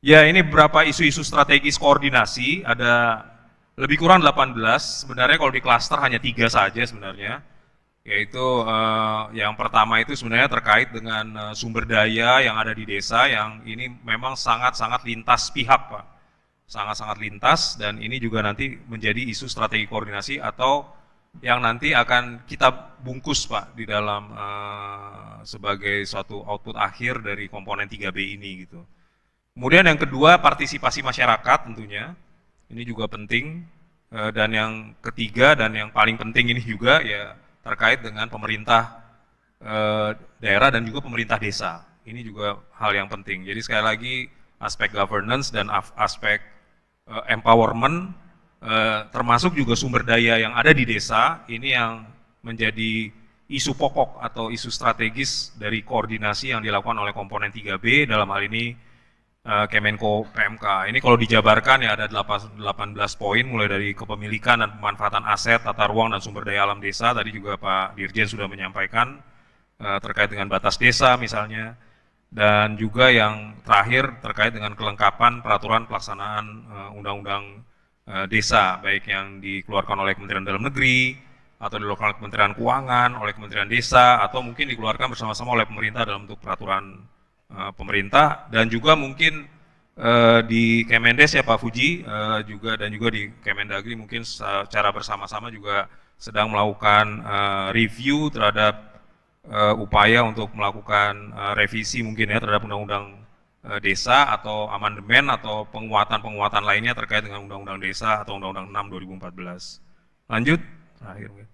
[SPEAKER 3] Ya, ini beberapa isu-isu strategis koordinasi, ada lebih kurang 18, sebenarnya kalau di klaster hanya 3 saja sebenarnya. Yaitu yang pertama itu sebenarnya terkait dengan sumber daya yang ada di desa, yang ini memang sangat-sangat lintas pihak Pak. Sangat-sangat lintas, dan ini juga nanti menjadi isu strategi koordinasi atau yang nanti akan kita bungkus Pak di dalam sebagai suatu output akhir dari komponen 3B ini gitu. Kemudian yang kedua partisipasi masyarakat tentunya, ini juga penting, dan yang ketiga dan yang paling penting ini juga ya terkait dengan pemerintah daerah dan juga pemerintah desa. Ini juga hal yang penting. Jadi sekali lagi aspek governance dan aspek empowerment termasuk juga sumber daya yang ada di desa, ini yang menjadi isu pokok atau isu strategis dari koordinasi yang dilakukan oleh komponen 3B, dalam hal ini Kemenko PMK. Ini kalau dijabarkan ya ada 18 poin, mulai dari kepemilikan dan pemanfaatan aset, tata ruang dan sumber daya alam desa. Tadi juga Pak Dirjen sudah menyampaikan terkait dengan batas desa misalnya. Dan juga yang terakhir terkait dengan kelengkapan peraturan pelaksanaan undang-undang desa, baik yang dikeluarkan oleh Kementerian Dalam Negeri, atau dikeluarkan oleh Kementerian Keuangan, oleh Kementerian Desa, atau mungkin dikeluarkan bersama-sama oleh pemerintah dalam bentuk peraturan pemerintah, dan juga mungkin di Kemendes ya Pak Fuji, juga dan juga di Kemendagri mungkin secara bersama-sama juga sedang melakukan review terhadap upaya untuk melakukan revisi mungkin ya terhadap undang-undang desa atau amandemen atau penguatan-penguatan lainnya terkait dengan undang-undang desa atau undang-undang 6 2014. Lanjut, terakhir mungkin.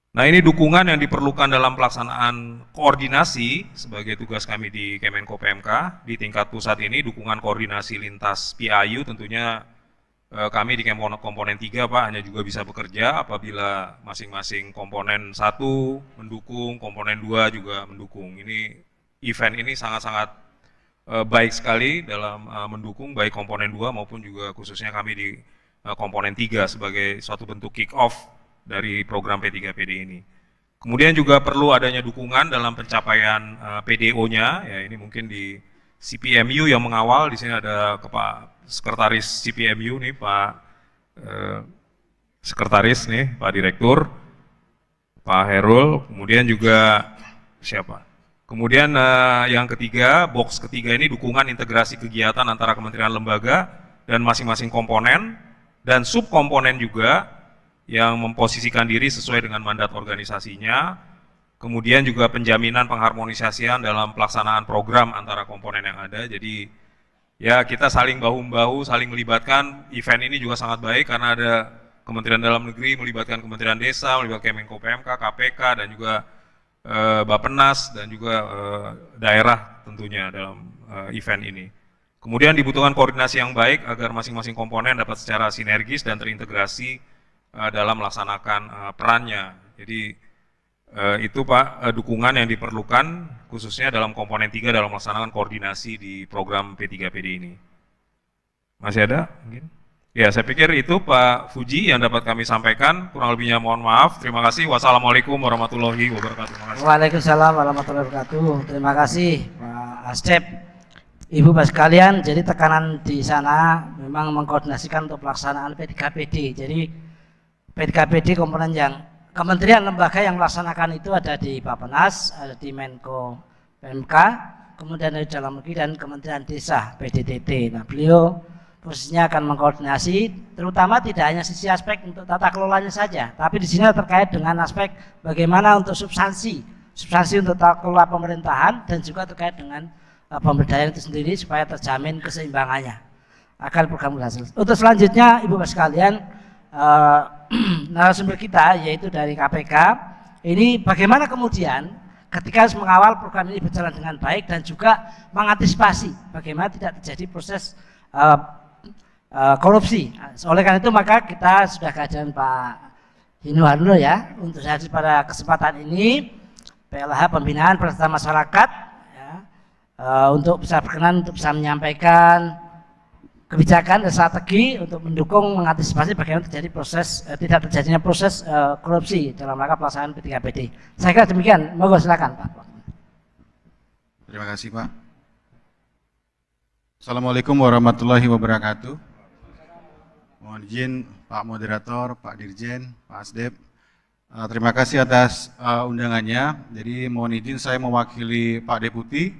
[SPEAKER 3] Nah, ini dukungan yang diperlukan dalam pelaksanaan koordinasi sebagai tugas kami di Kemenko PMK di tingkat pusat ini, dukungan koordinasi lintas PIU tentunya kami di komponen 3 Pak hanya juga bisa bekerja apabila masing-masing komponen 1 mendukung, komponen 2 juga mendukung. Ini event ini sangat-sangat baik sekali dalam mendukung baik komponen 2 maupun juga khususnya kami di komponen 3 sebagai suatu bentuk kick off dari program P3PD ini. Kemudian juga perlu adanya dukungan dalam pencapaian PDO-nya, ya ini mungkin di CPMU yang mengawal, di sini ada Sekretaris CPMU nih Pak Sekretaris nih Pak Direktur, Pak Herul, kemudian juga siapa? Kemudian yang ketiga, box ketiga ini dukungan integrasi kegiatan antara kementerian lembaga dan masing-masing komponen dan subkomponen juga yang memposisikan diri sesuai dengan mandat organisasinya, kemudian juga penjaminan pengharmonisasian dalam pelaksanaan program antara komponen yang ada. Jadi ya kita saling bahu-membahu, saling melibatkan. Event ini juga sangat baik karena ada Kementerian Dalam Negeri melibatkan Kementerian Desa, melibatkan Kemenko PMK, KPK, dan juga Bappenas, dan juga daerah tentunya dalam event ini. Kemudian dibutuhkan koordinasi yang baik agar masing-masing komponen dapat secara sinergis dan terintegrasi dalam melaksanakan perannya. Jadi itu Pak dukungan yang diperlukan khususnya dalam komponen 3 dalam melaksanakan koordinasi di program P3PD ini. Masih ada mungkin? Ya, saya pikir itu Pak Fuji yang dapat kami sampaikan. Kurang lebihnya mohon maaf. Terima kasih. Wassalamualaikum warahmatullahi wabarakatuh. Terima kasih.
[SPEAKER 1] Waalaikumsalam warahmatullahi wabarakatuh. Terima kasih Pak Asdep. Ibu Bapak sekalian, jadi tekanan di sana memang mengkoordinasikan untuk pelaksanaan P3PD. Jadi P3PD komponen yang kementerian lembaga yang melaksanakan itu ada di Bappenas, ada di Menko PMK, kemudian dari Dalam Negeri dan Kementerian Desa PDDT. Nah, beliau posisinya akan mengkoordinasi, terutama tidak hanya sisi aspek untuk tata kelolanya saja, tapi di sini terkait dengan aspek bagaimana untuk substansi untuk tata kelola pemerintahan dan juga terkait dengan pemberdayaan itu sendiri supaya terjamin keseimbangannya agar program berhasil. Untuk selanjutnya, Ibu Bapak sekalian, narasumber kita yaitu dari KPK, ini bagaimana kemudian ketika mengawal program ini berjalan dengan baik dan juga mengantisipasi bagaimana tidak terjadi proses korupsi. Oleh karena itu maka kita sudah kehadiran Pak Hinu Harno ya untuk hadir pada kesempatan ini, PLH Pembinaan Peserta Masyarakat ya, untuk bisa berkenan untuk bisa menyampaikan kebijakan dan strategi untuk mendukung mengantisipasi bagaimana terjadi proses tidak terjadinya proses korupsi dalam rangka pelaksanaan P3PD. Saya kira demikian. Monggo silakan Pak.
[SPEAKER 4] Terima kasih Pak. Assalamualaikum warahmatullahi wabarakatuh. Mohon izin Pak Moderator, Pak Dirjen, Pak Asdep. Terima kasih atas undangannya. Jadi mohon izin saya mewakili Pak Deputi,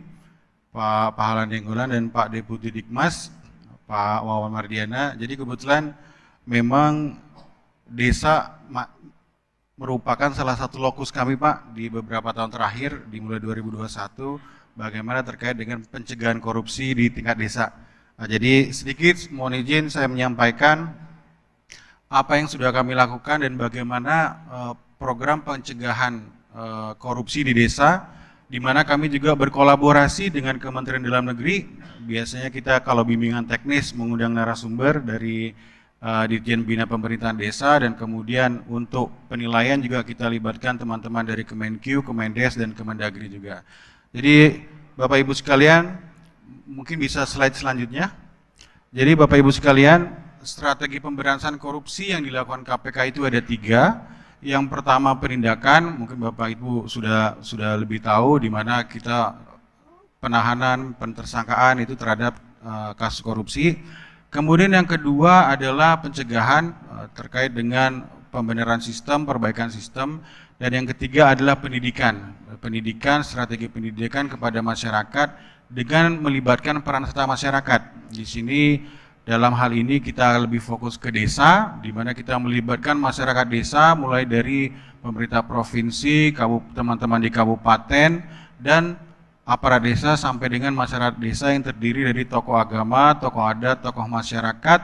[SPEAKER 4] Pak Pahalan Denggolan dan Pak Deputi Dikmas, Pak Wawan Mardiana. Jadi kebetulan memang desa merupakan salah satu lokus kami Pak di beberapa tahun terakhir dimulai 2021 bagaimana terkait dengan pencegahan korupsi di tingkat desa. Jadi sedikit mohon izin saya menyampaikan apa yang sudah kami lakukan dan bagaimana program pencegahan korupsi di desa, di mana kami juga berkolaborasi dengan Kementerian Dalam Negeri. Biasanya kita kalau bimbingan teknis mengundang narasumber dari Ditjen Bina Pemerintahan Desa, dan kemudian untuk penilaian juga kita libatkan teman-teman dari Kemenkyu, Kemendes, dan Kemendagri juga. Jadi Bapak Ibu sekalian, mungkin bisa slide selanjutnya. Jadi Bapak Ibu sekalian, strategi pemberantasan korupsi yang dilakukan KPK itu ada 3. Yang pertama penindakan, mungkin Bapak Ibu sudah lebih tahu di mana kita penahanan, pentersangkaan itu terhadap kasus korupsi. Kemudian yang kedua adalah pencegahan terkait dengan pembenaran sistem, perbaikan sistem. Dan yang ketiga adalah pendidikan, strategi pendidikan kepada masyarakat dengan melibatkan peran serta masyarakat. Di sini dalam hal ini kita lebih fokus ke desa, di mana kita melibatkan masyarakat desa mulai dari pemerintah provinsi, teman-teman di kabupaten, dan aparat desa sampai dengan masyarakat desa yang terdiri dari tokoh agama, tokoh adat, tokoh masyarakat,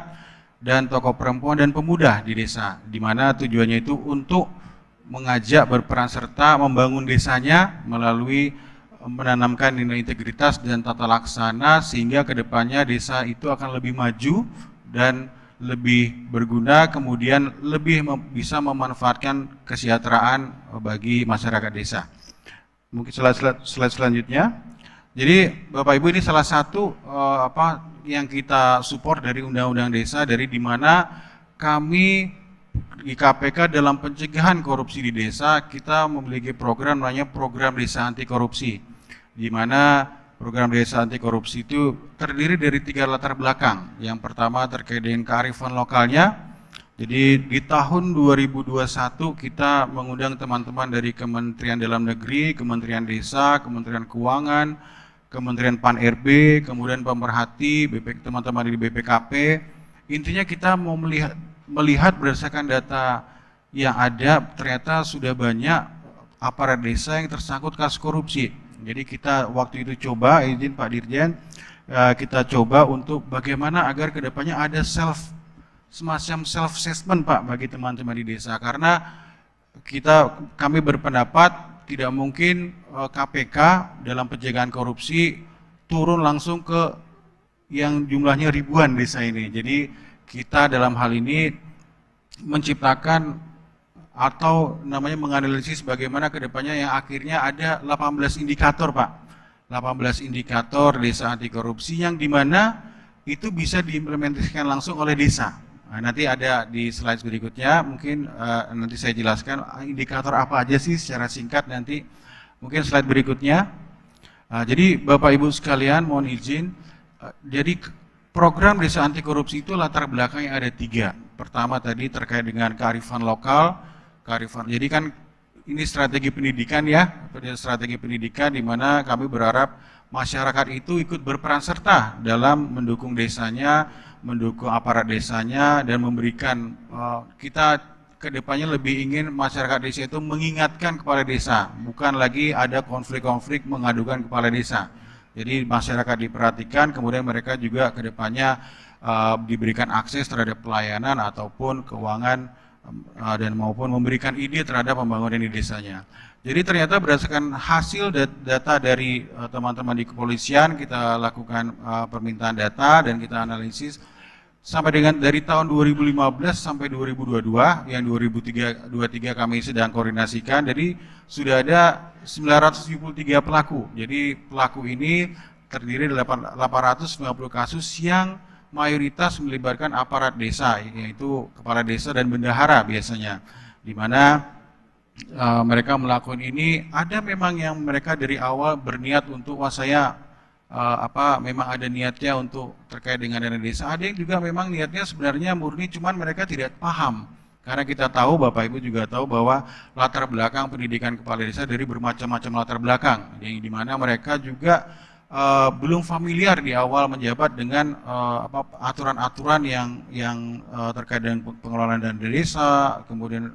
[SPEAKER 4] dan tokoh perempuan dan pemuda di desa. Di mana tujuannya itu untuk mengajak berperan serta membangun desanya melalui menanamkan nilai integritas dan tata laksana sehingga kedepannya desa itu akan lebih maju dan lebih berguna, kemudian lebih bisa memanfaatkan kesejahteraan bagi masyarakat desa. Mungkin slide selanjutnya. Jadi Bapak Ibu, ini salah satu yang kita support dari Undang-Undang Desa, dari di mana kami di KPK dalam pencegahan korupsi di desa, kita memiliki program namanya Program Desa Anti Korupsi, di mana program Desa Anti Korupsi itu terdiri dari 3 latar belakang. Yang pertama terkait dengan kearifan lokalnya. Jadi di tahun 2021 kita mengundang teman-teman dari Kementerian Dalam Negeri, Kementerian Desa, Kementerian Keuangan, Kementerian Pan-RB, kemudian pemerhati, teman-teman di BPKP. Intinya kita mau melihat berdasarkan data yang ada, ternyata sudah banyak aparat desa yang tersangkut kasus korupsi. Jadi kita waktu itu coba, izin Pak Dirjen, kita coba untuk bagaimana agar kedepannya ada semacam self assessment Pak bagi teman-teman di desa, karena kami berpendapat tidak mungkin KPK dalam pencegahan korupsi turun langsung ke yang jumlahnya ribuan desa ini. Jadi kita dalam hal ini menciptakan atau namanya menganalisis bagaimana kedepannya yang akhirnya ada 18 indikator Pak. 18 indikator desa anti korupsi yang dimana itu bisa diimplementasikan langsung oleh desa. Nah, nanti ada di slide berikutnya, mungkin nanti saya jelaskan indikator apa aja sih secara singkat nanti. Mungkin slide berikutnya. Jadi Bapak Ibu sekalian mohon izin, jadi program desa anti korupsi itu latar belakangnya ada 3. Pertama tadi terkait dengan kearifan lokal, jadi kan ini strategi pendidikan ya, strategi pendidikan di mana kami berharap masyarakat itu ikut berperan serta dalam mendukung desanya, mendukung aparat desanya, dan memberikan kita kedepannya lebih ingin masyarakat desa itu mengingatkan kepala desa, bukan lagi ada konflik-konflik mengadukan kepala desa. Jadi masyarakat diperhatikan, kemudian mereka juga kedepannya diberikan akses terhadap pelayanan ataupun keuangan dan maupun memberikan ide terhadap pembangunan di desanya. Jadi ternyata berdasarkan hasil data dari teman-teman di kepolisian, kita lakukan permintaan data dan kita analisis sampai dengan dari tahun 2015 sampai 2022, yang 2023 kami sedang koordinasikan, jadi sudah ada 973 pelaku. Jadi pelaku ini terdiri dari 890 kasus yang mayoritas melibatkan aparat desa, yaitu kepala desa dan bendahara biasanya, di mana mereka melakukan ini. Ada memang yang mereka dari awal berniat untuk memang ada niatnya untuk terkait dengan dana desa. Ada yang juga memang niatnya sebenarnya murni, cuman mereka tidak paham. Karena kita tahu, Bapak Ibu juga tahu bahwa latar belakang pendidikan kepala desa dari bermacam-macam latar belakang, yang dimana mereka juga belum familiar di awal menjabat dengan aturan-aturan yang terkait dengan pengelolaan dana desa, kemudian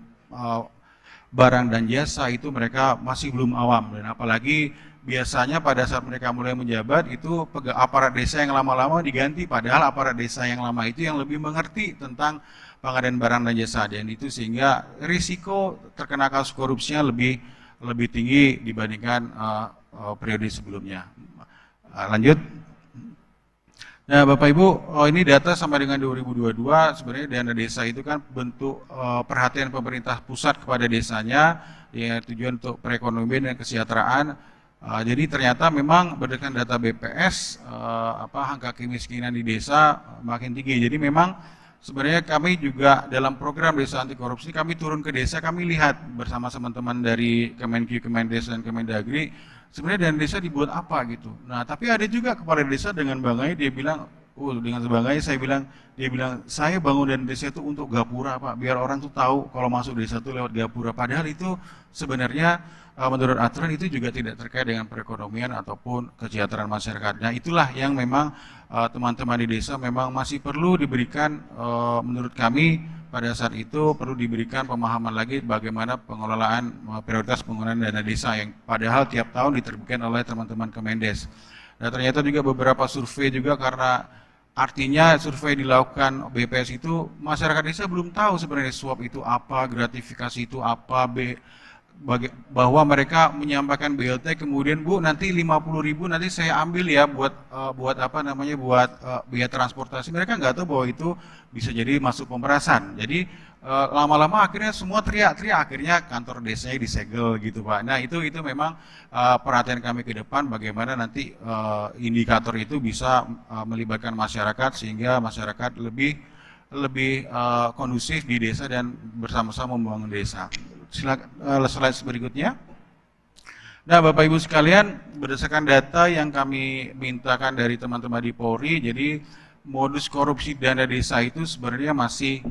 [SPEAKER 4] barang dan jasa itu mereka masih belum awam, dan apalagi biasanya pada saat mereka mulai menjabat itu aparat desa yang lama-lama diganti, padahal aparat desa yang lama itu yang lebih mengerti tentang pengadaan barang dan jasa, dan itu sehingga risiko terkena kasus korupsinya lebih tinggi dibandingkan periode sebelumnya. Lanjut. Nah, Bapak Ibu, ini data sampai dengan 2022, sebenarnya dana desa itu kan bentuk perhatian pemerintah pusat kepada desanya, ya, tujuan untuk perekonomian dan kesejahteraan. Jadi ternyata memang berdasarkan data BPS, angka kemiskinan di desa makin tinggi. Jadi memang sebenarnya kami juga dalam program desa anti korupsi, kami turun ke desa, kami lihat bersama teman-teman dari Kemenq, Kemendes, dan Kemendagri, sebenarnya dana desa dibuat apa gitu. Nah, tapi ada juga kepala desa dengan bangganya dia bilang, dengan sebangganya dia bilang, saya bangun dana desa itu untuk gapura Pak, biar orang tuh tahu kalau masuk desa itu lewat gapura. Padahal itu sebenarnya menurut aturan itu juga tidak terkait dengan perekonomian ataupun kesejahteraan masyarakat. Nah, itulah yang memang teman-teman di desa memang masih perlu diberikan, menurut kami pada saat itu perlu diberikan pemahaman lagi bagaimana pengelolaan prioritas penggunaan dana desa yang padahal tiap tahun diterbitkan oleh teman-teman Kemendes. Nah, ternyata juga beberapa survei juga, karena artinya survei dilakukan BPS itu masyarakat desa belum tahu sebenarnya suap itu apa, gratifikasi itu apa, bahwa mereka menyampaikan BLT, kemudian Bu nanti 50.000 nanti saya ambil ya buat biaya transportasi. Mereka nggak tahu bahwa itu bisa jadi masuk pemerasan. Jadi lama-lama akhirnya semua teriak-teriak, akhirnya kantor desanya disegel gitu Pak. Nah, itu memang perhatian kami ke depan, bagaimana nanti indikator itu bisa melibatkan masyarakat sehingga masyarakat lebih kondusif di desa dan bersama-sama membangun desa. Silakan slide berikutnya. Nah, Bapak Ibu sekalian, berdasarkan data yang kami mintakan dari teman-teman di Polri, jadi modus korupsi dana desa itu sebenarnya masih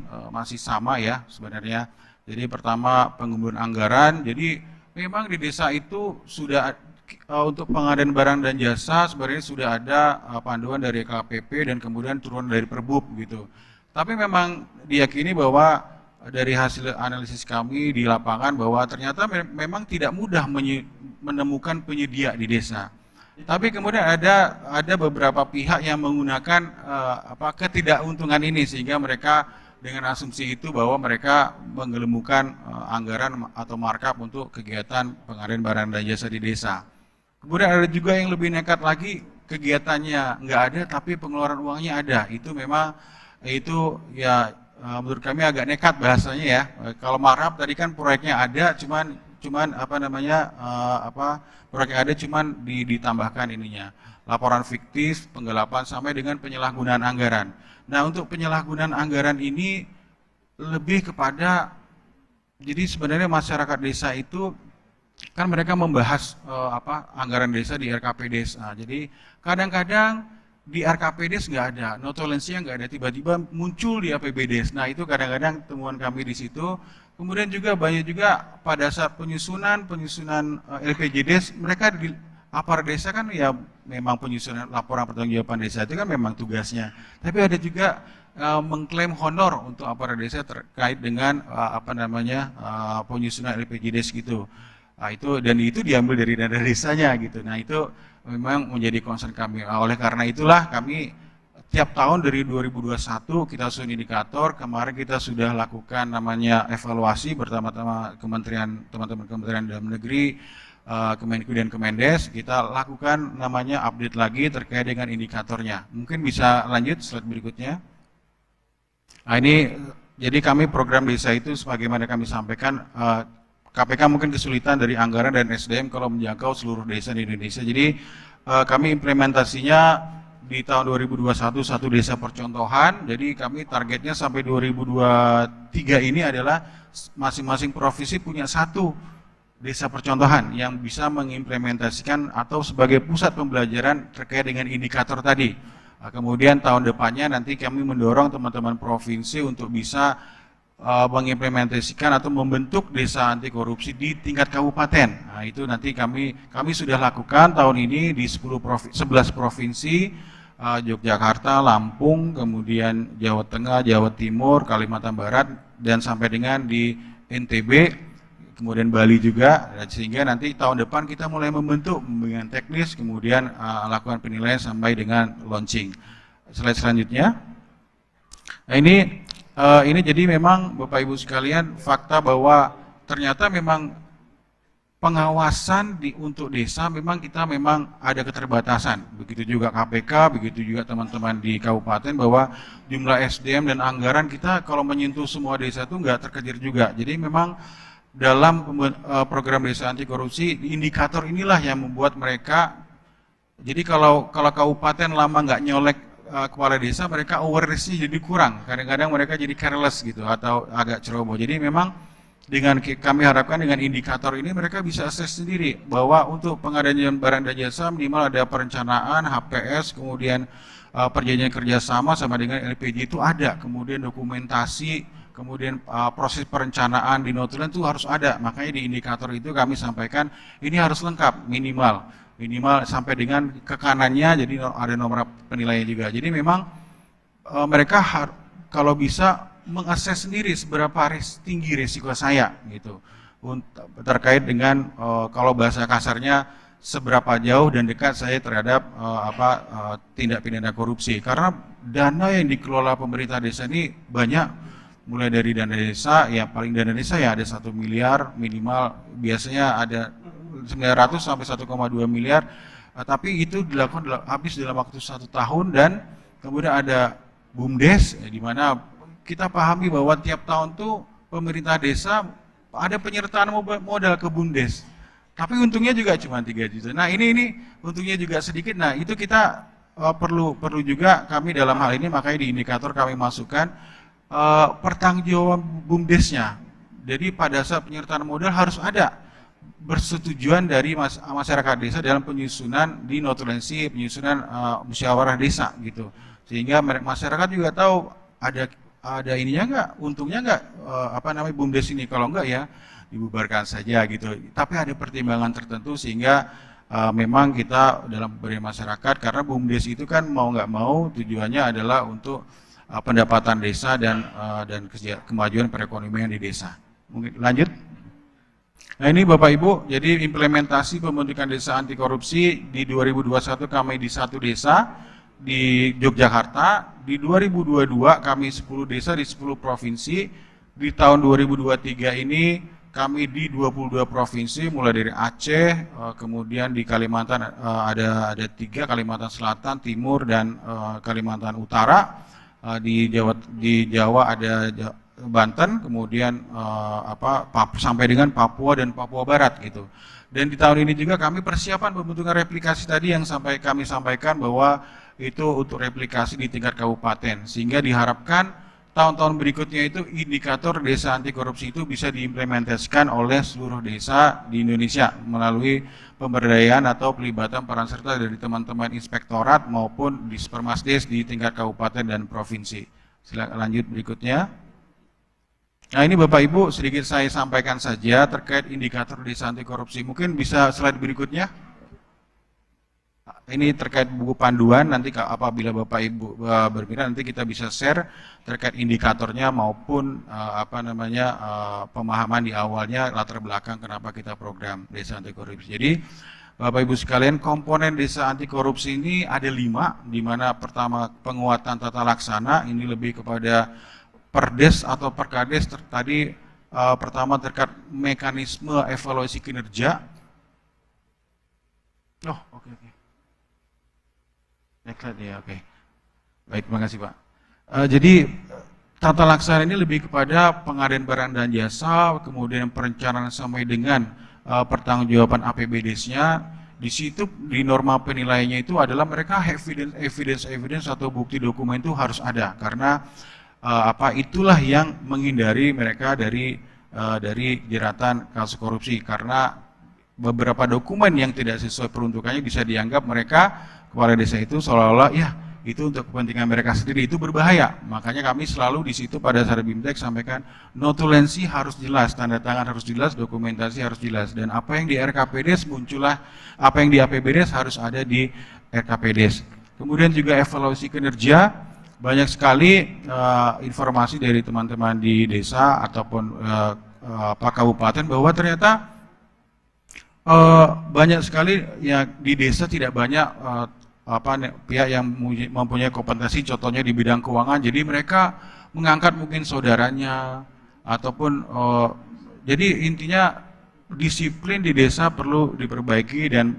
[SPEAKER 4] sama ya sebenarnya. Jadi pertama pengumpulan anggaran. Jadi memang di desa itu sudah untuk pengadaan barang dan jasa sebenarnya sudah ada panduan dari KPP dan kemudian turun dari Perbub gitu. Tapi memang diyakini bahwa dari hasil analisis kami di lapangan bahwa ternyata memang tidak mudah menemukan penyedia di desa. Tapi kemudian ada beberapa pihak yang menggunakan ketidakuntungan ini sehingga mereka dengan asumsi itu bahwa mereka menggelembungkan anggaran atau markup untuk kegiatan pengadaan barang dan jasa di desa. Kemudian ada juga yang lebih nekat lagi, kegiatannya nggak ada tapi pengeluaran uangnya ada. Itu memang menurut kami agak nekat bahasanya ya. Kalau markup tadi kan proyeknya ada, proyeknya ada cuman ditambahkan ininya. laporan fiktif, penggelapan, sampai dengan penyalahgunaan anggaran. Nah, untuk penyalahgunaan anggaran ini lebih kepada, jadi sebenarnya masyarakat desa itu kan mereka membahas anggaran desa di RKP desa. Jadi kadang-kadang di RKP des nggak ada, notulensinya nggak ada, tiba-tiba muncul di APBDes. Nah, itu kadang-kadang temuan kami di situ. Kemudian juga banyak juga pada saat penyusunan LPJDes, mereka di aparat desa kan ya memang penyusunan laporan pertanggungjawaban desa itu kan memang tugasnya. Tapi ada juga mengklaim honor untuk aparat desa terkait dengan penyusunan LPJDes gitu. Nah, itu diambil dari dana desanya gitu. Nah, itu memang menjadi concern kami. Oleh karena itulah kami tiap tahun dari 2021 kita susun indikator. Kemarin kita sudah lakukan namanya evaluasi bersama-sama teman-teman Kementerian Dalam Negeri, Kemenku dan Kemendes. Kita lakukan namanya update lagi terkait dengan indikatornya. Mungkin bisa lanjut slide berikutnya. Nah, ini jadi kami program desa itu sebagaimana kami sampaikan, KPK mungkin kesulitan dari anggaran dan SDM kalau menjangkau seluruh desa di Indonesia. Jadi kami implementasinya di tahun 2021 satu desa percontohan. Jadi kami targetnya sampai 2023 ini adalah masing-masing provinsi punya satu desa percontohan yang bisa mengimplementasikan atau sebagai pusat pembelajaran terkait dengan indikator tadi. Kemudian tahun depannya nanti kami mendorong teman-teman provinsi untuk bisa mengimplementasikan atau membentuk desa anti korupsi di tingkat kabupaten. Nah, itu nanti kami sudah lakukan tahun ini di 11 provinsi, Yogyakarta, Lampung, kemudian Jawa Tengah, Jawa Timur, Kalimantan Barat, dan sampai dengan di NTB, kemudian Bali juga, sehingga nanti tahun depan kita mulai membentuk pembimbingan teknis, kemudian lakukan penilaian sampai dengan launching. Slide selanjutnya. Nah, ini jadi memang Bapak Ibu sekalian fakta bahwa ternyata memang pengawasan untuk desa memang kita memang ada keterbatasan. Begitu juga KPK, begitu juga teman-teman di kabupaten bahwa jumlah SDM dan anggaran kita kalau menyentuh semua desa itu nggak terkejar juga. Jadi memang dalam program desa anti korupsi indikator inilah yang membuat mereka, jadi kalau kabupaten lama nggak nyolek kepala desa, mereka awareness-nya jadi kurang. Kadang-kadang mereka jadi careless gitu atau agak ceroboh. Jadi memang kami harapkan dengan indikator ini mereka bisa assess sendiri bahwa untuk pengadaan barang dan jasa minimal ada perencanaan, HPS, kemudian perjanjian kerjasama sama dengan LPG itu ada, kemudian dokumentasi, kemudian proses perencanaan di notulen itu harus ada. Makanya di indikator itu kami sampaikan ini harus lengkap minimal sampai dengan ke kanannya, jadi ada nomor penilaian juga. Jadi memang mereka kalau bisa mengakses sendiri seberapa tinggi risiko saya gitu, terkait dengan kalau bahasa kasarnya seberapa jauh dan dekat saya terhadap tindak pidana korupsi. Karena dana yang dikelola pemerintah desa ini banyak, mulai dari dana desa, ya paling dana desa ya ada 1 miliar minimal, biasanya ada 900 sampai 1,2 miliar, tapi itu dilakukan habis dalam waktu 1 tahun. Dan kemudian ada BUMDes, di mana kita pahami bahwa tiap tahun tuh pemerintah desa ada penyertaan modal ke BUMDes, tapi untungnya juga cuma 3 juta. Nah, ini untungnya juga sedikit. Nah, itu kita perlu juga kami dalam hal ini, makanya di indikator kami masukkan pertanggungjawaban BUMDesnya. Jadi pada saat penyertaan modal harus ada bersetujuan dari masyarakat desa dalam penyusunan di notulensi, penyusunan musyawarah desa gitu, sehingga masyarakat juga tahu ada ininya nggak, untungnya nggak BUMDes ini. Kalau nggak ya dibubarkan saja gitu. Tapi ada pertimbangan tertentu sehingga memang kita dalam pemberdayaan masyarakat, karena BUMDes itu kan mau nggak mau tujuannya adalah untuk pendapatan desa dan kemajuan perekonomian di desa. Mungkin lanjut. Nah, ini Bapak Ibu, jadi implementasi pembentukan desa anti korupsi di 2021 kami di 1 desa di Yogyakarta, di 2022 kami 10 desa di 10 provinsi, di tahun 2023 ini kami di 22 provinsi, mulai dari Aceh, kemudian di Kalimantan ada 3, Kalimantan Selatan, Timur, dan Kalimantan Utara. Di Jawa ada Banten, kemudian sampai dengan Papua dan Papua Barat gitu. Dan di tahun ini juga kami persiapan pembentukan replikasi tadi yang kami sampaikan bahwa itu untuk replikasi di tingkat kabupaten, sehingga diharapkan tahun-tahun berikutnya itu indikator desa anti korupsi itu bisa diimplementasikan oleh seluruh desa di Indonesia melalui pemberdayaan atau pelibatan peran serta dari teman-teman inspektorat maupun di Permasdes di tingkat kabupaten dan provinsi. Silakan lanjut berikutnya. Nah ini Bapak Ibu sedikit saya sampaikan saja terkait indikator desa anti korupsi. Mungkin bisa slide berikutnya. Ini terkait buku panduan, nanti apabila Bapak Ibu berminat nanti kita bisa share terkait indikatornya maupun pemahaman di awalnya latar belakang kenapa kita program desa anti korupsi. Jadi Bapak Ibu sekalian, komponen desa anti korupsi ini ada 5, di mana pertama penguatan tata laksana, ini lebih kepada perdes atau perkades tadi pertama terkait mekanisme evaluasi kinerja. Oke. Next slide ya, oke. Baik, terima kasih Pak. Jadi tata laksana ini lebih kepada pengadaan barang dan jasa, kemudian perencanaan sampai dengan pertanggungjawaban APBDes-nya. Di situ di norma penilaiannya itu adalah mereka evidence atau bukti dokumen itu harus ada, karena itulah yang menghindari mereka dari jeratan kasus korupsi, karena beberapa dokumen yang tidak sesuai peruntukannya bisa dianggap mereka kepala desa itu seolah-olah ya itu untuk kepentingan mereka sendiri, itu berbahaya. Makanya kami selalu di situ pada saat BIMTEK sampaikan notulensi harus jelas, tanda tangan harus jelas, dokumentasi harus jelas, dan apa yang di RKPDes muncullah, apa yang di APBDes harus ada di RKPDes. Kemudian juga evaluasi kinerja, banyak sekali informasi dari teman-teman di desa ataupun kabupaten bahwa ternyata banyak sekali ya di desa tidak banyak pihak yang mempunyai kompetensi, contohnya di bidang keuangan. Jadi mereka mengangkat mungkin saudaranya ataupun jadi intinya disiplin di desa perlu diperbaiki dan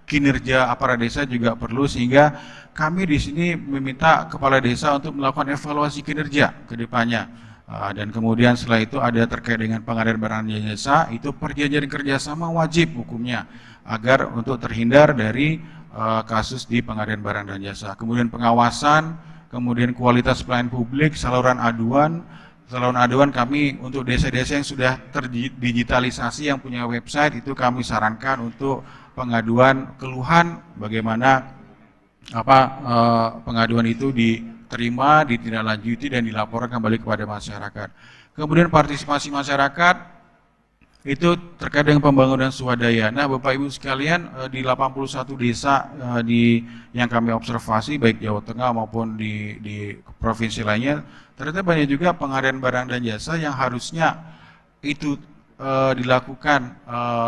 [SPEAKER 4] kinerja aparat desa juga perlu, sehingga kami di sini meminta kepala desa untuk melakukan evaluasi kinerja ke depannya. Dan kemudian setelah itu ada terkait dengan pengadaan barang dan jasa, itu perjanjian kerjasama wajib hukumnya agar untuk terhindar dari kasus di pengadaan barang dan jasa. Kemudian pengawasan, kemudian kualitas pelayanan publik, saluran aduan kami untuk desa-desa yang sudah terdigitalisasi yang punya website itu kami sarankan untuk pengaduan keluhan bagaimana pengaduan itu diterima, ditindaklanjuti dan dilaporkan kembali kepada masyarakat. Kemudian partisipasi masyarakat itu terkait dengan pembangunan swadaya. Nah, Bapak Ibu sekalian, di 81 desa yang kami observasi baik Jawa Tengah maupun di provinsi lainnya, ternyata banyak juga pengadaan barang dan jasa yang harusnya itu dilakukan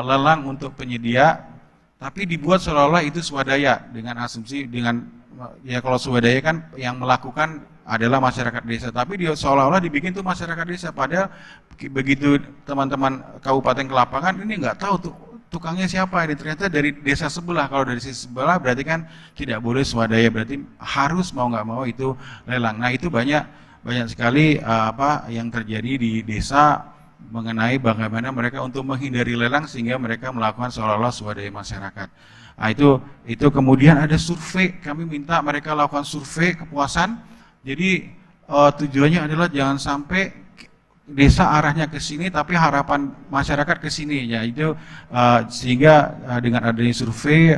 [SPEAKER 4] lelang untuk penyedia, tapi dibuat seolah-olah itu swadaya dengan asumsi ya kalau swadaya kan yang melakukan adalah masyarakat desa, tapi dia seolah-olah dibikin tuh masyarakat desa, padahal begitu teman-teman kabupaten ke lapangan ini nggak tahu tuh tukangnya siapa, ini ternyata dari desa sebelah. Kalau dari sisi sebelah berarti kan tidak boleh swadaya, berarti harus mau nggak mau itu lelang. Nah itu banyak sekali yang terjadi di desa mengenai bagaimana mereka untuk menghindari lelang sehingga mereka melakukan seolah-olah swadaya masyarakat. Nah itu kemudian ada survei, kami minta mereka lakukan survei kepuasan. Jadi tujuannya adalah jangan sampai desa arahnya ke sini tapi harapan masyarakat ke sini ya, itu sehingga dengan adanya survei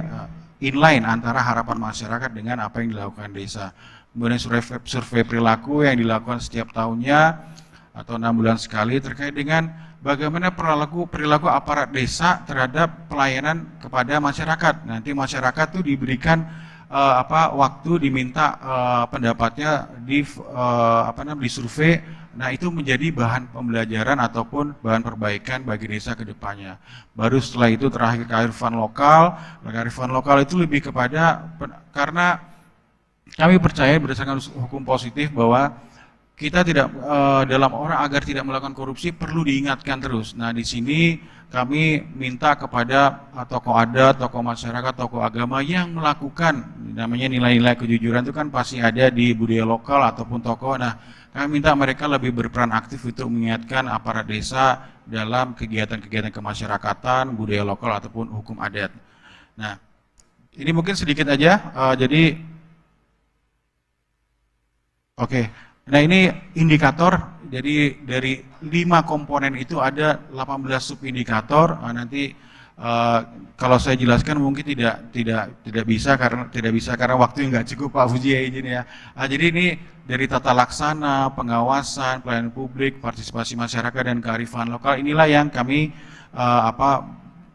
[SPEAKER 4] inline antara harapan masyarakat dengan apa yang dilakukan desa. Kemudian survei perilaku yang dilakukan setiap tahunnya atau 6 bulan sekali terkait dengan bagaimana perilaku aparat desa terhadap pelayanan kepada masyarakat. Nanti masyarakat tuh diberikan waktu, diminta pendapatnya di survei. Nah itu menjadi bahan pembelajaran ataupun bahan perbaikan bagi desa ke depannya. Baru setelah itu terakhir kearifan lokal. Kearifan lokal itu lebih kepada, karena kami percaya berdasarkan hukum positif bahwa kita tidak dalam orang agar tidak melakukan korupsi perlu diingatkan terus. Nah di sini kami minta kepada tokoh adat, tokoh masyarakat, tokoh agama yang melakukan namanya nilai-nilai kejujuran itu kan pasti ada di budaya lokal ataupun tokoh. Nah kami minta mereka lebih berperan aktif untuk mengingatkan aparat desa dalam kegiatan-kegiatan kemasyarakatan, budaya lokal ataupun hukum adat. Nah, ini mungkin sedikit aja, jadi oke. Nah, ini indikator, jadi dari 5 komponen itu ada 18 subindikator. Nanti kalau saya jelaskan mungkin tidak bisa karena waktu nggak cukup, Pak Fuji, ya izin ya. Jadi ini dari tata laksana, pengawasan, pelayanan publik, partisipasi masyarakat dan kearifan lokal, inilah yang kami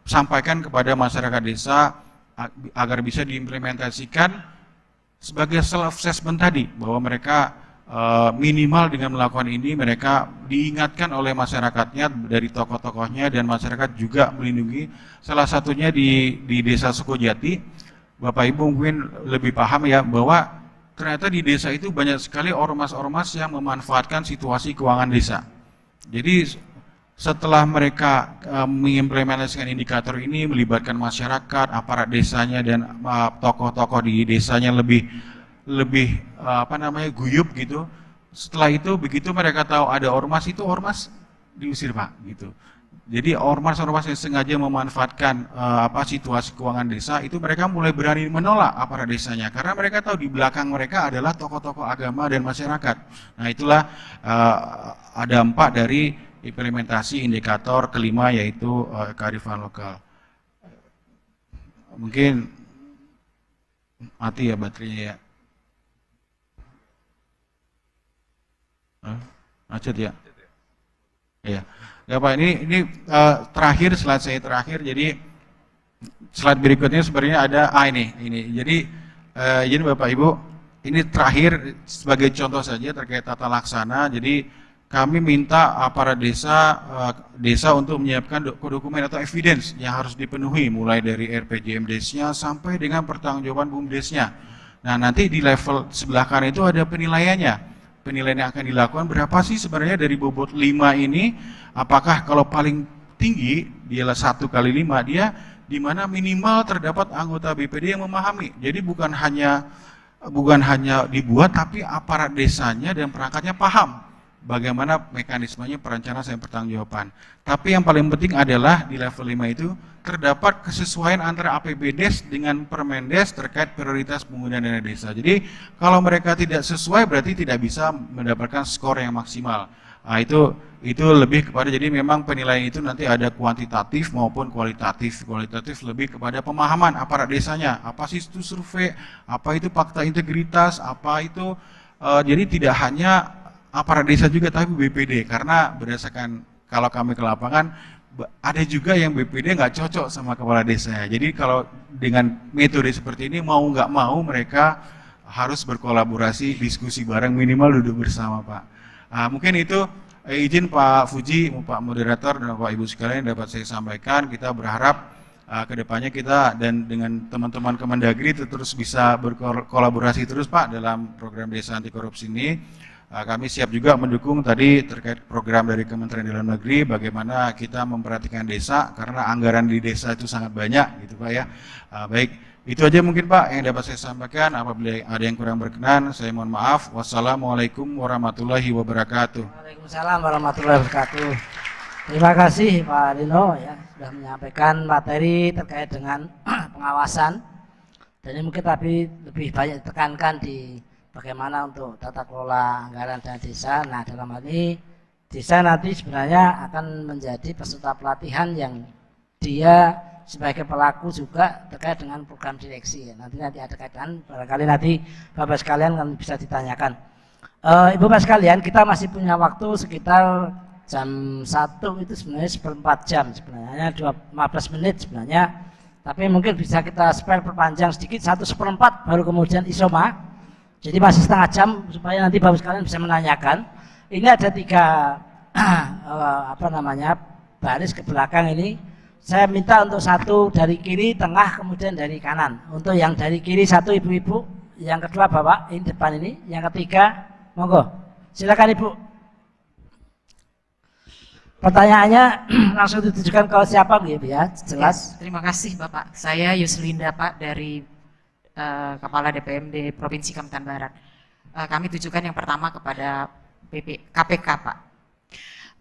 [SPEAKER 4] sampaikan kepada masyarakat desa agar bisa diimplementasikan sebagai self assessment tadi, bahwa mereka minimal dengan melakukan ini mereka diingatkan oleh masyarakatnya dari tokoh-tokohnya, dan masyarakat juga melindungi. Salah satunya di desa Sukojati, Bapak Ibu mungkin lebih paham ya, bahwa ternyata di desa itu banyak sekali ormas-ormas yang memanfaatkan situasi keuangan desa. Jadi setelah mereka mengimplementasikan indikator ini, melibatkan masyarakat, aparat desanya dan tokoh-tokoh di desanya lebih guyup gitu. Setelah itu begitu mereka tahu ada ormas, itu ormas diusir, Pak, gitu. Jadi ormas-ormas yang sengaja memanfaatkan situasi keuangan desa itu, mereka mulai berani menolak aparat desanya karena mereka tahu di belakang mereka adalah tokoh-tokoh agama dan masyarakat. Nah, itulah ada 4 dari implementasi indikator kelima, yaitu kearifan lokal. Mungkin mati ya baterainya ya. Macet ya? Iya. Ya Pak, ini terakhir, slide saya terakhir. Jadi slide berikutnya sebenarnya ada ini. Jadi izin Bapak Ibu, ini terakhir sebagai contoh saja terkait tata laksana. Jadi kami minta aparat desa untuk menyiapkan dokumen atau evidence yang harus dipenuhi, mulai dari RPJMDes-nya sampai dengan pertanggungjawaban BUMDes-nya. Nah, nanti di level sebelah kanan itu ada penilaiannya. Penilaian yang akan dilakukan berapa sih sebenarnya dari bobot 5 ini, apakah kalau paling tinggi dialah 1 kali 5, dia di mana minimal terdapat anggota BPD yang memahami. Jadi bukan hanya dibuat, tapi aparat desanya dan perangkatnya paham bagaimana mekanismenya perencanaan dan pertanggungjawaban. Tapi yang paling penting adalah di level 5 itu terdapat kesesuaian antara APBDes dengan Permendes terkait prioritas penggunaan dana desa. Jadi kalau mereka tidak sesuai berarti tidak bisa mendapatkan skor yang maksimal. Nah, itu lebih kepada, jadi memang penilaian itu nanti ada kuantitatif maupun kualitatif. Kualitatif lebih kepada pemahaman aparat desanya. Apa sih itu survei, apa itu fakta integritas, apa itu jadi tidak hanya aparat desa juga tapi BPD, karena berdasarkan kalau kami ke lapangan ada juga yang BPD nggak cocok sama kepala desa. Jadi kalau dengan metode seperti ini mau nggak mau mereka harus berkolaborasi, diskusi bareng, minimal duduk bersama, Pak. Mungkin itu izin Pak Fuji, Pak Moderator dan Bapak Ibu sekalian dapat saya sampaikan. Kita berharap kedepannya kita dan dengan teman-teman Kemendagri terus bisa berkolaborasi terus, Pak, dalam program desa anti korupsi ini. Kami siap juga mendukung tadi terkait program dari Kementerian Dalam Negeri, bagaimana kita memperhatikan desa, karena anggaran di desa itu sangat banyak gitu, Pak ya. Baik, itu aja mungkin Pak yang dapat saya sampaikan. Apabila ada yang kurang berkenan, saya mohon maaf. Wassalamualaikum warahmatullahi wabarakatuh.
[SPEAKER 1] Waalaikumsalam warahmatullahi wabarakatuh. Terima kasih Pak Lino ya, sudah menyampaikan materi terkait dengan pengawasan. Dan ini mungkin tapi lebih banyak ditekankan di bagaimana untuk tata kelola anggaran dana desa. Nah, dalam hal ini desa nanti sebenarnya akan menjadi peserta pelatihan yang dia sebagai pelaku juga terkait dengan program direksi. Nanti ada kaitan, barangkali nanti Bapak sekalian kan bisa ditanyakan. Ibu Bapak sekalian, kita masih punya waktu sekitar jam 1 itu sebenarnya 1/4 jam sebenarnya, 15 menit sebenarnya. Tapi mungkin bisa kita spare perpanjang sedikit 1/4 baru kemudian isoma. Jadi masih setengah jam supaya nanti Bapak sekalian bisa menanyakan. Ini ada 3 baris ke belakang ini. Saya minta untuk 1 dari kiri, tengah, kemudian dari kanan. Untuk yang dari kiri 1 ibu-ibu, yang kedua Bapak, ini depan ini, yang ketiga, monggo. Silakan Ibu. Pertanyaannya langsung ditujukan ke siapa Bu ya? Jelas.
[SPEAKER 5] Ya, terima kasih Bapak. Saya Yuslinda Pak dari Kepala DPMD Provinsi Kalimantan Barat. Kami tujukan yang pertama kepada KPK, Pak.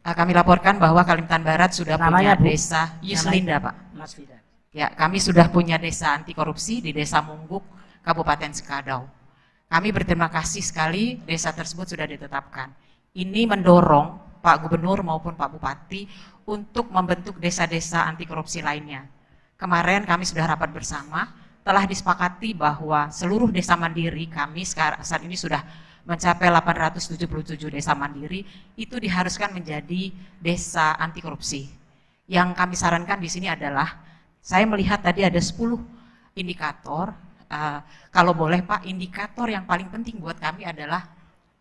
[SPEAKER 5] Kami laporkan bahwa Kalimantan Barat sudah
[SPEAKER 1] Namanya,
[SPEAKER 5] punya
[SPEAKER 1] Bu?
[SPEAKER 5] desa Yuslinda, Pak.
[SPEAKER 1] Mas Fida.
[SPEAKER 5] Ya, kami sudah punya desa anti korupsi di Desa Mungguk, Kabupaten Sekadau. Kami berterima kasih sekali desa tersebut sudah ditetapkan. Ini mendorong Pak Gubernur maupun Pak Bupati untuk membentuk desa-desa anti korupsi lainnya. Kemarin kami sudah rapat bersama, telah disepakati bahwa seluruh desa mandiri kami saat ini sudah mencapai 877 desa mandiri, itu diharuskan menjadi desa anti korupsi. Yang kami sarankan di sini adalah, saya melihat tadi ada 10 indikator, kalau boleh Pak, indikator yang paling penting buat kami adalah,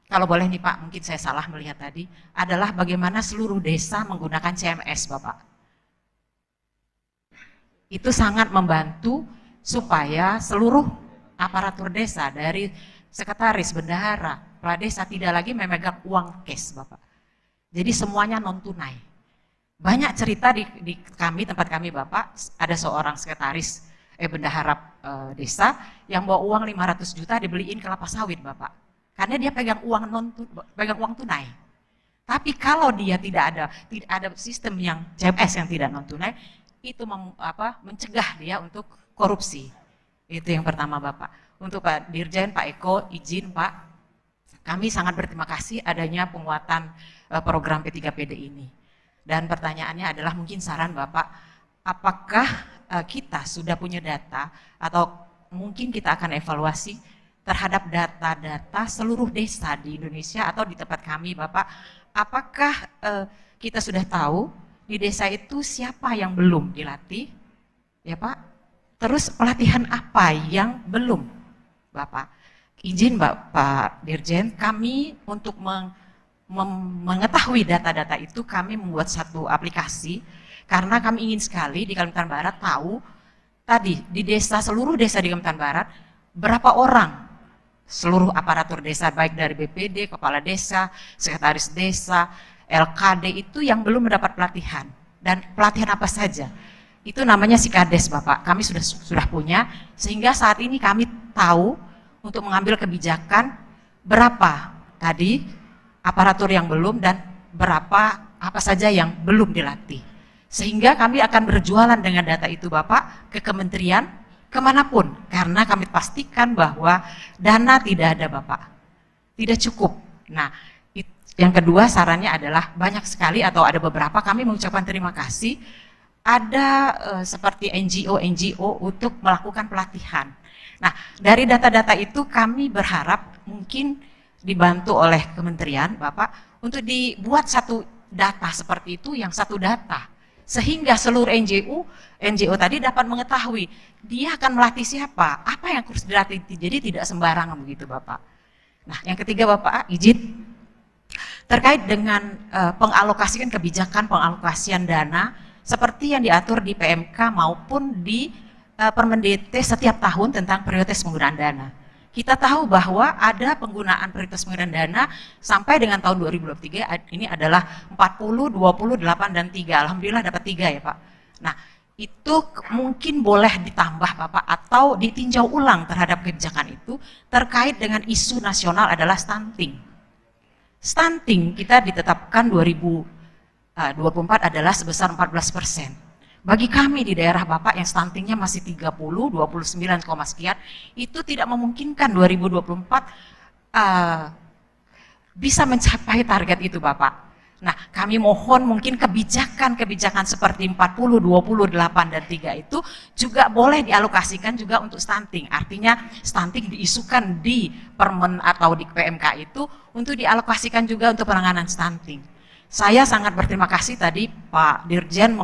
[SPEAKER 5] kalau boleh nih Pak, mungkin saya salah melihat tadi, adalah bagaimana seluruh desa menggunakan CMS Bapak. Itu sangat membantu supaya seluruh aparatur desa dari sekretaris, bendahara, kepala desa tidak lagi memegang uang cash Bapak. Jadi semuanya non tunai. Banyak cerita di kami, tempat kami Bapak, ada seorang sekretaris bendahara desa yang bawa uang 500 juta dibeliin kelapa sawit Bapak. Karena dia pegang uang tunai. Tapi kalau dia tidak ada sistem yang CMS yang tidak non tunai, itu mencegah dia untuk korupsi. Itu yang pertama Bapak. Untuk Pak Dirjen, Pak Eko, izin Pak, kami sangat berterima kasih adanya penguatan program P3PD ini. Dan pertanyaannya adalah mungkin saran Bapak, apakah kita sudah punya data atau mungkin kita akan evaluasi terhadap data-data seluruh desa di Indonesia atau di tempat kami Bapak, apakah kita sudah tahu di desa itu siapa yang belum dilatih, ya Pak? Terus pelatihan apa yang belum? Bapak, izin Pak Dirjen, kami untuk mengetahui data-data itu kami membuat satu aplikasi karena kami ingin sekali di Kalimantan Barat tahu tadi di desa, seluruh desa di Kalimantan Barat berapa orang seluruh aparatur desa baik dari BPD, kepala desa, sekretaris desa, LKD itu yang belum mendapat pelatihan. Dan pelatihan apa saja? Itu namanya Sikades Bapak. Kami sudah punya sehingga saat ini kami tahu untuk mengambil kebijakan berapa tadi aparatur yang belum dan berapa apa saja yang belum dilatih. Sehingga kami akan berjualan dengan data itu Bapak ke kementerian kemanapun. Karena kami pastikan bahwa dana tidak ada Bapak. Tidak cukup. Nah, yang kedua sarannya adalah banyak sekali atau ada beberapa kami mengucapkan terima kasih. Ada seperti NGO untuk melakukan pelatihan. Nah, dari data-data itu kami berharap mungkin dibantu oleh kementerian Bapak untuk dibuat satu data seperti itu yang satu data. Sehingga seluruh NGO tadi dapat mengetahui dia akan melatih siapa, apa yang harus dilatih, jadi tidak sembarangan begitu Bapak. Nah, yang ketiga Bapak, izin terkait dengan pengalokasian kebijakan pengalokasian dana seperti yang diatur di PMK maupun di Permendete setiap tahun tentang prioritas penggunaan dana. Kita tahu bahwa ada penggunaan prioritas penggunaan dana sampai dengan tahun 2023 ini adalah 40, 20, 8, dan 3. Alhamdulillah dapat 3 ya Pak. Nah, itu mungkin boleh ditambah Bapak atau ditinjau ulang terhadap kebijakan itu terkait dengan isu nasional adalah stunting. Stunting kita ditetapkan 2024 adalah sebesar 14%. Bagi kami di daerah Bapak yang stuntingnya masih 30, 29, sekian, itu tidak memungkinkan 2024 bisa mencapai target itu Bapak. Nah, kami mohon mungkin kebijakan seperti 40, 20, 8, dan 3 itu juga boleh dialokasikan juga untuk stunting. Artinya stunting diisukan di Permen atau di PMK itu untuk dialokasikan juga untuk penanganan stunting. Saya sangat berterima kasih tadi Pak Dirjen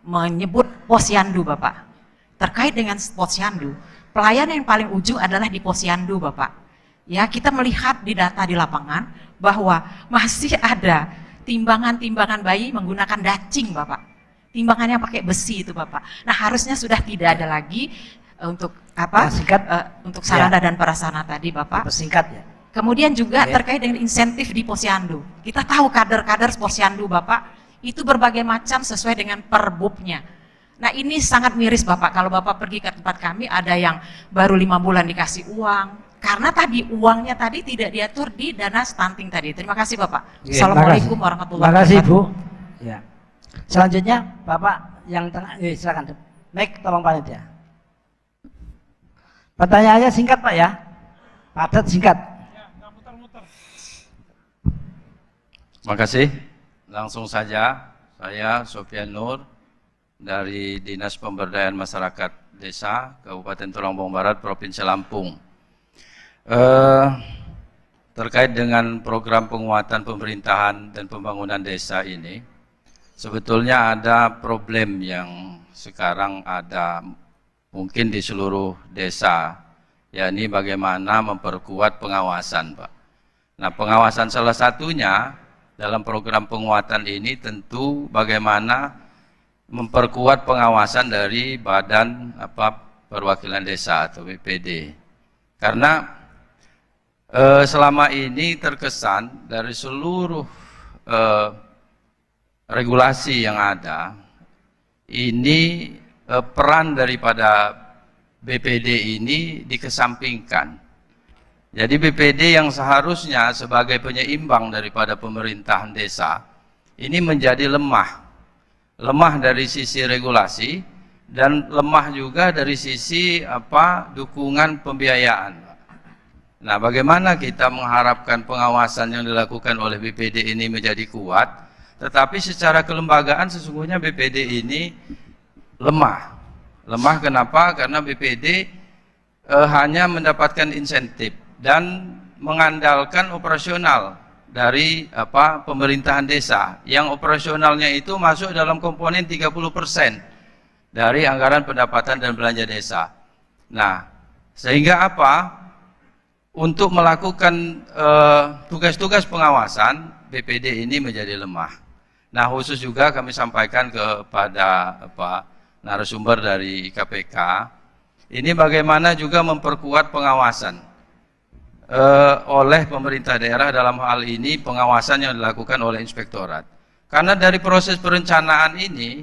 [SPEAKER 5] menyebut posyandu Bapak. Terkait dengan posyandu, pelayanan yang paling ujung adalah di posyandu Bapak. Ya, kita melihat di data di lapangan bahwa masih ada timbangan-timbangan bayi menggunakan dacing Bapak. Timbangannya pakai besi itu Bapak. Nah, harusnya sudah tidak ada lagi untuk apa? Untuk sarana dan prasarana tadi Bapak.
[SPEAKER 1] Persingkat ya.
[SPEAKER 5] Kemudian juga terkait dengan insentif di posyandu. Kita tahu kader-kader posyandu Bapak itu berbagai macam sesuai dengan perbubnya. Nah, ini sangat miris Bapak. Kalau Bapak pergi ke tempat kami ada yang baru 5 bulan dikasih uang, karena tadi uangnya tadi tidak diatur di dana stunting tadi. Terima kasih Bapak.
[SPEAKER 1] Oke,
[SPEAKER 5] Assalamualaikum
[SPEAKER 1] makasih.
[SPEAKER 5] warahmatullahi
[SPEAKER 1] Terima kasih Bu.
[SPEAKER 5] wabarakatuh.
[SPEAKER 1] Ya. Selanjutnya Bapak yang tengah, silakan. Mike tolong panitia. Pertanyaannya singkat Pak ya, padat singkat.
[SPEAKER 6] Terima kasih. Langsung saja, saya Sofian Nur dari Dinas Pemberdayaan Masyarakat Desa Kabupaten Tulungagung Barat, Provinsi Lampung. Terkait dengan program penguatan pemerintahan dan pembangunan desa ini, sebetulnya ada problem yang sekarang ada mungkin di seluruh desa, yakni bagaimana memperkuat pengawasan, Pak. Nah, pengawasan salah satunya dalam program penguatan ini tentu bagaimana memperkuat pengawasan dari Badan Perwakilan Desa atau BPD. Karena selama ini terkesan dari seluruh regulasi yang ada, ini peran daripada BPD ini dikesampingkan. Jadi BPD yang seharusnya sebagai penyeimbang daripada pemerintahan desa ini menjadi lemah. Lemah dari sisi regulasi dan lemah juga dari sisi dukungan pembiayaan. Nah, bagaimana kita mengharapkan pengawasan yang dilakukan oleh BPD ini menjadi kuat, tetapi secara kelembagaan sesungguhnya BPD ini lemah. Lemah kenapa? Karena BPD hanya mendapatkan insentif dan mengandalkan operasional dari pemerintahan desa, yang operasionalnya itu masuk dalam komponen 30% dari anggaran pendapatan dan belanja desa. Nah, sehingga untuk melakukan tugas-tugas pengawasan BPD ini menjadi lemah. Nah, khusus juga kami sampaikan kepada narasumber dari KPK, ini bagaimana juga memperkuat pengawasan oleh pemerintah daerah, dalam hal ini pengawasan yang dilakukan oleh inspektorat. Karena dari proses perencanaan ini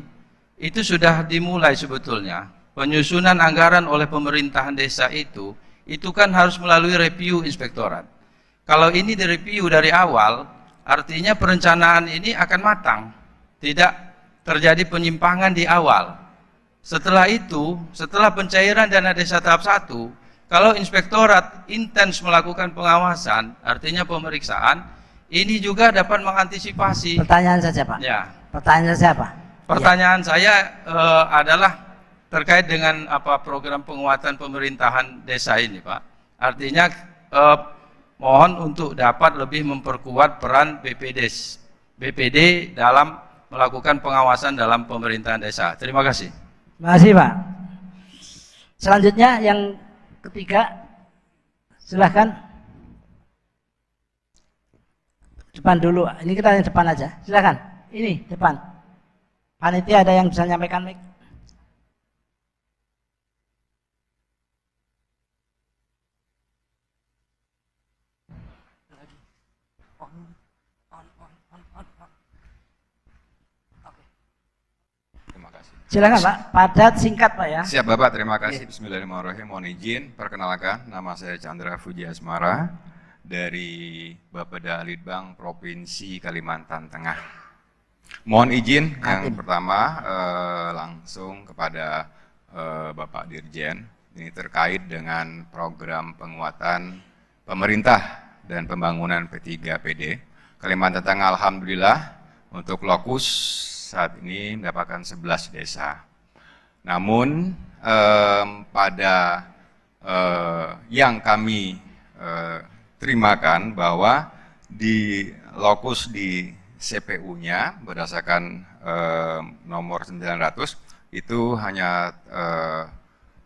[SPEAKER 6] itu sudah dimulai sebetulnya. Penyusunan anggaran oleh pemerintahan desa itu kan harus melalui review inspektorat. Kalau ini direview dari awal, artinya perencanaan ini akan matang, tidak terjadi penyimpangan di awal. Setelah itu, setelah pencairan dana desa tahap 1, kalau inspektorat intens melakukan pengawasan, artinya pemeriksaan, ini juga dapat mengantisipasi.
[SPEAKER 1] Pertanyaan saja Pak.
[SPEAKER 6] Ya.
[SPEAKER 1] Pertanyaan saya apa?
[SPEAKER 6] Pertanyaan saya adalah terkait dengan program penguatan pemerintahan desa ini, Pak. Artinya mohon untuk dapat lebih memperkuat peran BPD dalam melakukan pengawasan dalam pemerintahan desa. Terima kasih.
[SPEAKER 1] Terima kasih Pak. Selanjutnya yang ketiga, silahkan. Depan dulu, ini kita yang depan aja. Silahkan, ini depan. Panitia ada yang bisa menyampaikan mic? Silakan Pak, padat singkat Pak ya.
[SPEAKER 7] Siap Bapak, terima kasih. Bismillahirrahmanirrahim. Mohon izin, perkenalkan, nama saya Chandra Fuji Asmara dari Bapeda Litbang Provinsi Kalimantan Tengah. Mohon izin yang pertama langsung kepada Bapak Dirjen, ini terkait dengan program penguatan pemerintah dan pembangunan P3PD. Kalimantan Tengah alhamdulillah untuk lokus saat ini mendapatkan 11 desa. Namun pada yang kami terimakan bahwa di lokus di CPU-nya berdasarkan nomor 900 itu hanya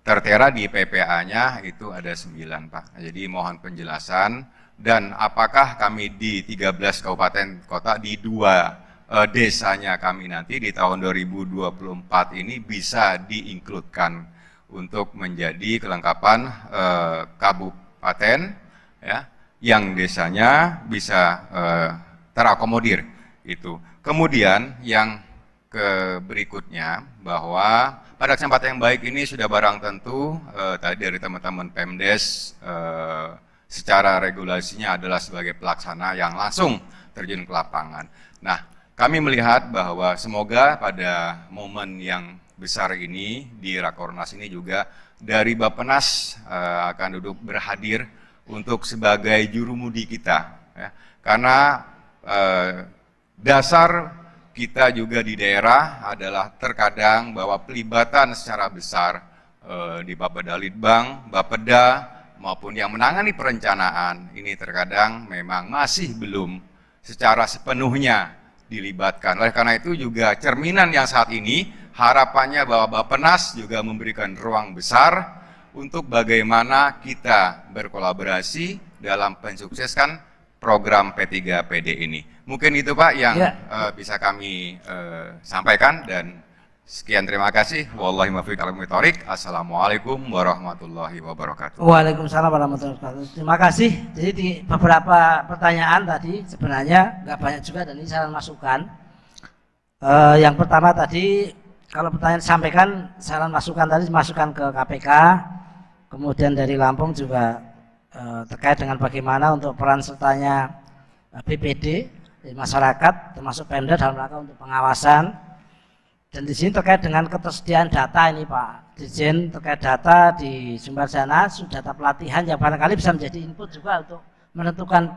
[SPEAKER 7] tertera di PPA-nya itu ada 9 Pak. Jadi mohon penjelasan, dan apakah kami di 13 kabupaten kota di 2 desanya kami nanti di tahun 2024 ini bisa diinkludkan untuk menjadi kelengkapan kabupaten ya, yang desanya bisa terakomodir itu. Kemudian yang berikutnya bahwa pada kesempatan yang baik ini sudah barang tentu tadi dari teman-teman Pemdes secara regulasinya adalah sebagai pelaksana yang langsung terjun ke lapangan. Nah, kami melihat bahwa semoga pada momen yang besar ini di Rakornas ini juga dari Bappenas akan duduk berhadir untuk sebagai jurumudi kita, ya. Karena dasar kita juga di daerah adalah terkadang bahwa pelibatan secara besar di Bapeda Litbang, Bapeda maupun yang menangani perencanaan ini terkadang memang masih belum secara sepenuhnya dilibatkan. Oleh karena itu juga cerminan yang saat ini harapannya bahwa Bappenas juga memberikan ruang besar untuk bagaimana kita berkolaborasi dalam mensukseskan program P3PD ini. Mungkin itu Pak yang bisa kami sampaikan, dan sekian, terima kasih. Wallahi muwaffiq wal muwaffiq. Assalamualaikum warahmatullahi wabarakatuh.
[SPEAKER 1] Waalaikumsalam warahmatullahi wabarakatuh. Terima kasih. Jadi di beberapa pertanyaan tadi sebenarnya nggak banyak juga, dan ini saran masukan. Yang pertama tadi, kalau pertanyaan disampaikan saran masukan tadi, masukan ke KPK, kemudian dari Lampung juga terkait dengan bagaimana untuk peran sertanya BPD di masyarakat, termasuk Pemda dalam rangka untuk pengawasan. Dan di sini terkait dengan ketersediaan data ini Pak Dirjen, terkait data di Sumber Dana, data pelatihan yang barangkali bisa menjadi input juga untuk menentukan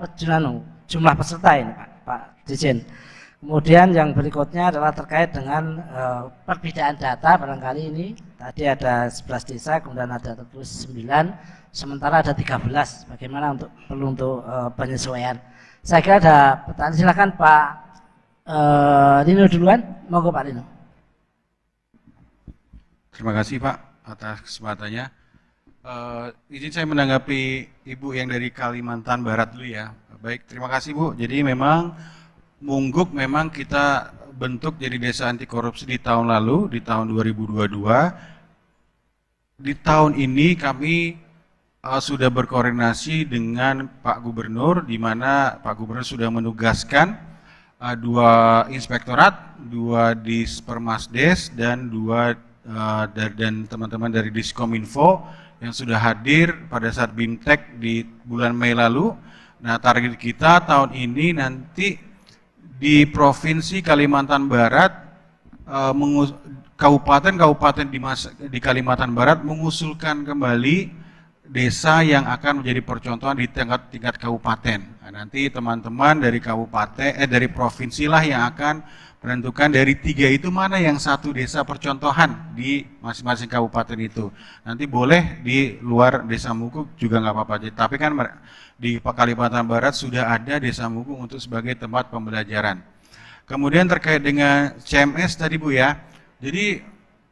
[SPEAKER 1] jumlah peserta ini Pak Dirjen. Kemudian yang berikutnya adalah terkait dengan perbedaan data, barangkali ini tadi ada 11 desa, kemudian ada tertulis 9, sementara ada 13. Bagaimana perlu untuk penyesuaian? Saya kira ada pertanyaan, silakan Pak Lino duluan, monggo Pak Lino.
[SPEAKER 4] Terima kasih Pak atas kesempatannya. Izin saya menanggapi Ibu yang dari Kalimantan Barat dulu ya. Baik, terima kasih Bu. Jadi memang Mungguk memang kita bentuk jadi desa anti korupsi di tahun lalu, di tahun 2022. Di tahun ini kami sudah berkoordinasi dengan Pak Gubernur, di mana Pak Gubernur sudah menugaskan 2 inspektorat, 2 Dispermasdes, dan 2 dan teman-teman dari Diskominfo yang sudah hadir pada saat BIMTEK di bulan Mei lalu. Nah, target kita tahun ini nanti di Provinsi Kalimantan Barat, kabupaten-kabupaten di Kalimantan Barat mengusulkan kembali desa yang akan menjadi percontohan di tingkat kabupaten. Nah, nanti teman-teman dari dari provinsi lah yang akan menentukan dari 3 itu mana yang satu desa percontohan di masing-masing kabupaten itu. Nanti boleh di luar Desa Mukuk juga nggak apa-apa. Tapi kan di Kalimantan Barat sudah ada Desa Mukuk untuk sebagai tempat pembelajaran. Kemudian terkait dengan CMS tadi Bu ya. Jadi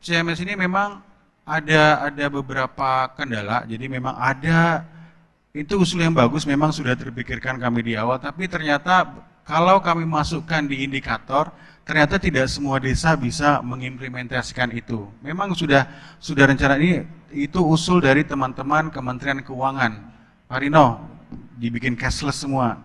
[SPEAKER 4] CMS ini memang ada beberapa kendala. Jadi memang ada, itu usul yang bagus, memang sudah terpikirkan kami di awal. Tapi ternyata kalau kami masukkan di indikator, ternyata tidak semua desa bisa mengimplementasikan itu. Memang sudah rencana ini, itu usul dari teman-teman Kementerian Keuangan. Pak Rino, dibikin cashless semua.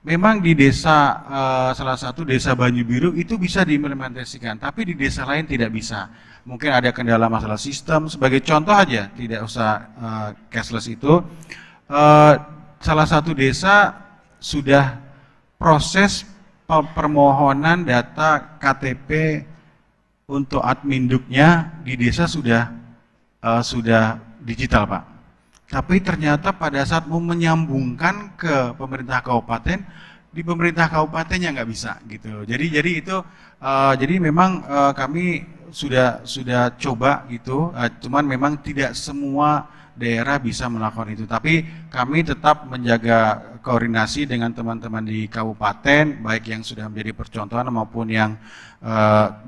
[SPEAKER 4] Memang di desa, salah satu desa Banyu Biru itu bisa diimplementasikan, tapi di desa lain tidak bisa. Mungkin ada kendala masalah sistem, sebagai contoh aja, tidak usah cashless itu. Salah satu desa sudah proses permohonan data KTP untuk adminduknya di desa sudah digital Pak. Tapi ternyata pada saat mau menyambungkan ke pemerintah kabupaten, di pemerintah kabupatennya nggak bisa gitu. Jadi itu jadi memang kami sudah coba gitu, cuman memang tidak semua daerah bisa melakukan itu. Tapi kami tetap menjaga koordinasi dengan teman-teman di kabupaten, baik yang sudah menjadi percontohan maupun yang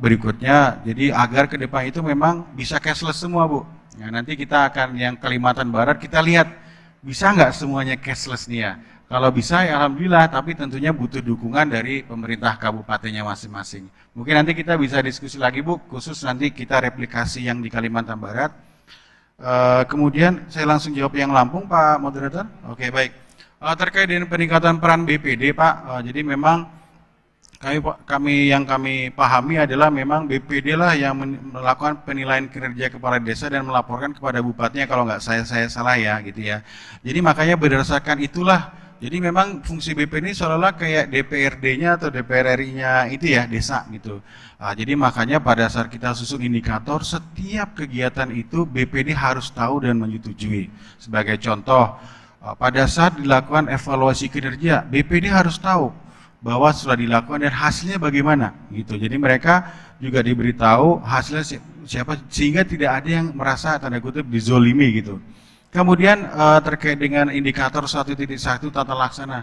[SPEAKER 4] berikutnya. Jadi agar ke depan itu memang bisa cashless semua Bu. Ya, nanti kita akan yang Kalimantan Barat, kita lihat bisa nggak semuanya cashless nih ya. Kalau bisa ya alhamdulillah, tapi tentunya butuh dukungan dari pemerintah kabupatennya masing-masing. Mungkin nanti kita bisa diskusi lagi Bu, khusus nanti kita replikasi yang di Kalimantan Barat. Kemudian saya langsung jawab yang Lampung Pak Moderator. Oke baik. Terkait dengan peningkatan peran BPD Pak, jadi memang kami pahami adalah memang BPD lah yang melakukan penilaian kinerja kepala desa dan melaporkan kepada bupatinya kalau nggak saya salah ya gitu ya. Jadi makanya berdasarkan itulah, jadi memang fungsi BPD ini seolah-olah kayak DPRD-nya atau DPR RI-nya itu ya desa gitu. Jadi makanya pada saat kita susun indikator, setiap kegiatan itu BPD harus tahu dan menyetujui. Sebagai contoh, pada saat dilakukan evaluasi kinerja, BPD harus tahu bahwa sudah dilakukan dan hasilnya bagaimana gitu. Jadi mereka juga diberitahu hasilnya siapa, sehingga tidak ada yang merasa tanda kutip dizolimi gitu. Kemudian terkait dengan indikator 1.1 tata laksana,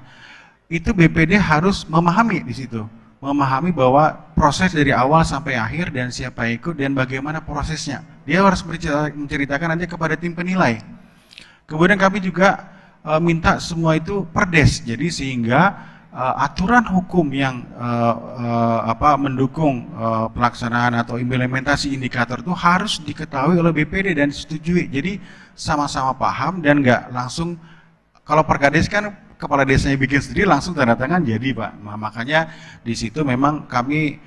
[SPEAKER 4] itu BPD harus memahami di situ, memahami bahwa proses dari awal sampai akhir dan siapa yang ikut dan bagaimana prosesnya. Dia harus menceritakan nanti kepada tim penilai. Kemudian kami juga minta semua itu perdes, jadi sehingga aturan hukum yang mendukung pelaksanaan atau implementasi indikator itu harus diketahui oleh BPD dan disetujui. Jadi sama-sama paham dan nggak langsung, kalau perkades kan kepala desanya bikin sendiri langsung tanda tangan jadi Pak. Nah, makanya di situ memang kami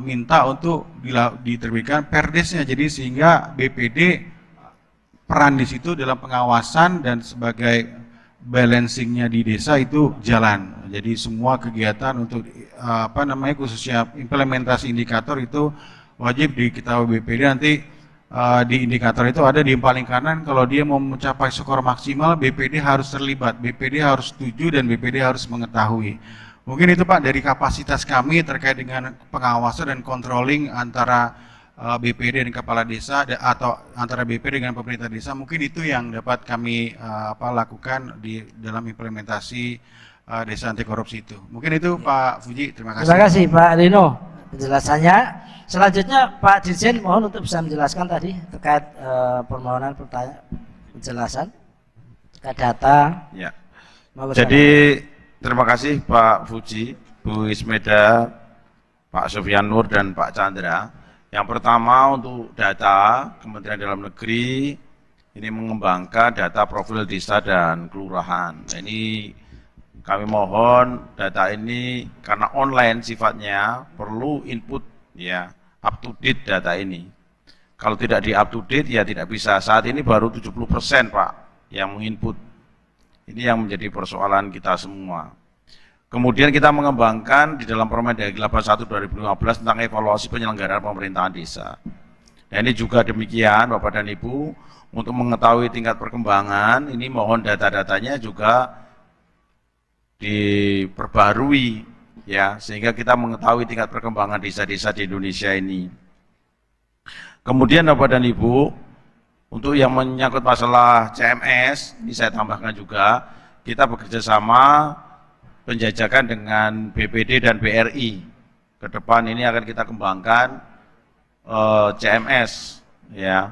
[SPEAKER 4] minta untuk diterbitkan perdesnya, jadi sehingga BPD peran di situ dalam pengawasan dan sebagai balancingnya di desa itu jalan. Jadi semua kegiatan untuk khususnya implementasi indikator itu wajib diketahui BPD. Nanti di indikator itu ada di paling kanan, kalau dia mau mencapai skor maksimal BPD harus terlibat, BPD harus setuju dan BPD harus mengetahui. Mungkin itu Pak dari kapasitas kami terkait dengan pengawasan dan controlling antara BPD dan kepala desa atau antara BPD dengan pemerintah desa. Mungkin itu yang dapat kami lakukan di dalam implementasi desa anti korupsi itu. Mungkin itu Pak Fuji, terima kasih.
[SPEAKER 1] Terima kasih Pak Rino penjelasannya. Selanjutnya Pak Dirjen mohon untuk bisa menjelaskan tadi terkait permohonan penjelasan terkait data.
[SPEAKER 2] Ya. Jadi terima kasih Pak Fuji, Bu Ismeda, Pak Sofyan Nur dan Pak Chandra. Yang pertama untuk data Kementerian Dalam Negeri ini mengembangkan data profil desa dan kelurahan. Nah, ini kami mohon data ini karena online sifatnya perlu input ya, up to date data ini. Kalau tidak di up to date ya tidak bisa. Saat ini baru 70% Pak yang menginput. Ini yang menjadi persoalan kita semua. Kemudian kita mengembangkan di dalam Permendagri 81 2015 tentang evaluasi penyelenggaraan pemerintahan desa. Nah, ini juga demikian Bapak dan Ibu, untuk mengetahui tingkat perkembangan, ini mohon data-datanya juga diperbarui ya, sehingga kita mengetahui tingkat perkembangan desa-desa di Indonesia ini. Kemudian Bapak dan Ibu, untuk yang menyangkut masalah CMS, ini saya tambahkan juga, kita bekerja sama penjajakan dengan BPD dan BRI. Ke depan ini akan kita kembangkan CMS ya.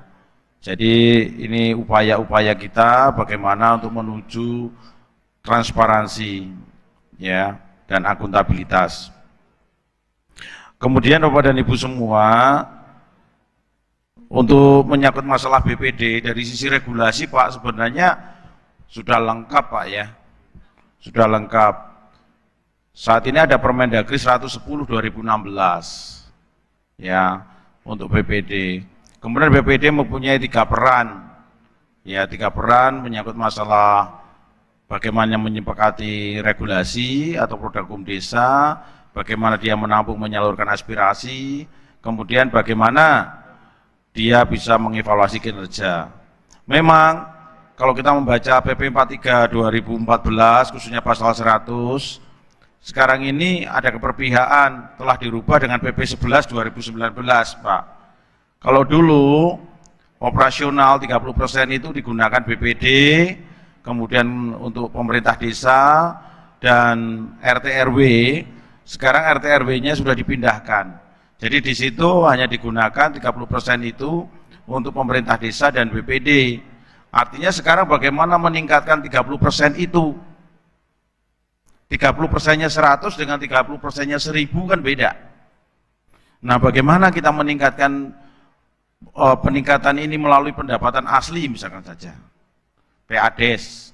[SPEAKER 2] Jadi ini upaya-upaya kita bagaimana untuk menuju transparansi ya dan akuntabilitas. Kemudian Bapak dan Ibu semua, untuk menyangkut masalah BPD dari sisi regulasi Pak sebenarnya sudah lengkap Pak ya. Sudah lengkap. Saat ini ada Permendagri 110 2016 ya untuk BPD. Kemudian BPD mempunyai 3 peran. Ya, 3 peran menyangkut masalah bagaimana menyepakati regulasi atau produk hukum desa, bagaimana dia menampung menyalurkan aspirasi, kemudian bagaimana dia bisa mengevaluasi kinerja. Memang kalau kita membaca PP 43 2014 khususnya pasal 100, sekarang ini ada keperpihakan telah dirubah dengan PP 11 2019 Pak. Kalau dulu operasional 30% itu digunakan BPD, kemudian untuk pemerintah desa dan RT RW, sekarang RT RW-nya sudah dipindahkan. Jadi di situ hanya digunakan 30% itu untuk pemerintah desa dan BPD. Artinya sekarang bagaimana meningkatkan 30% itu? 30%-nya 100 dengan 30%-nya 1000 kan beda. Nah, bagaimana kita meningkatkan peningkatan ini melalui pendapatan asli misalkan saja, PADES.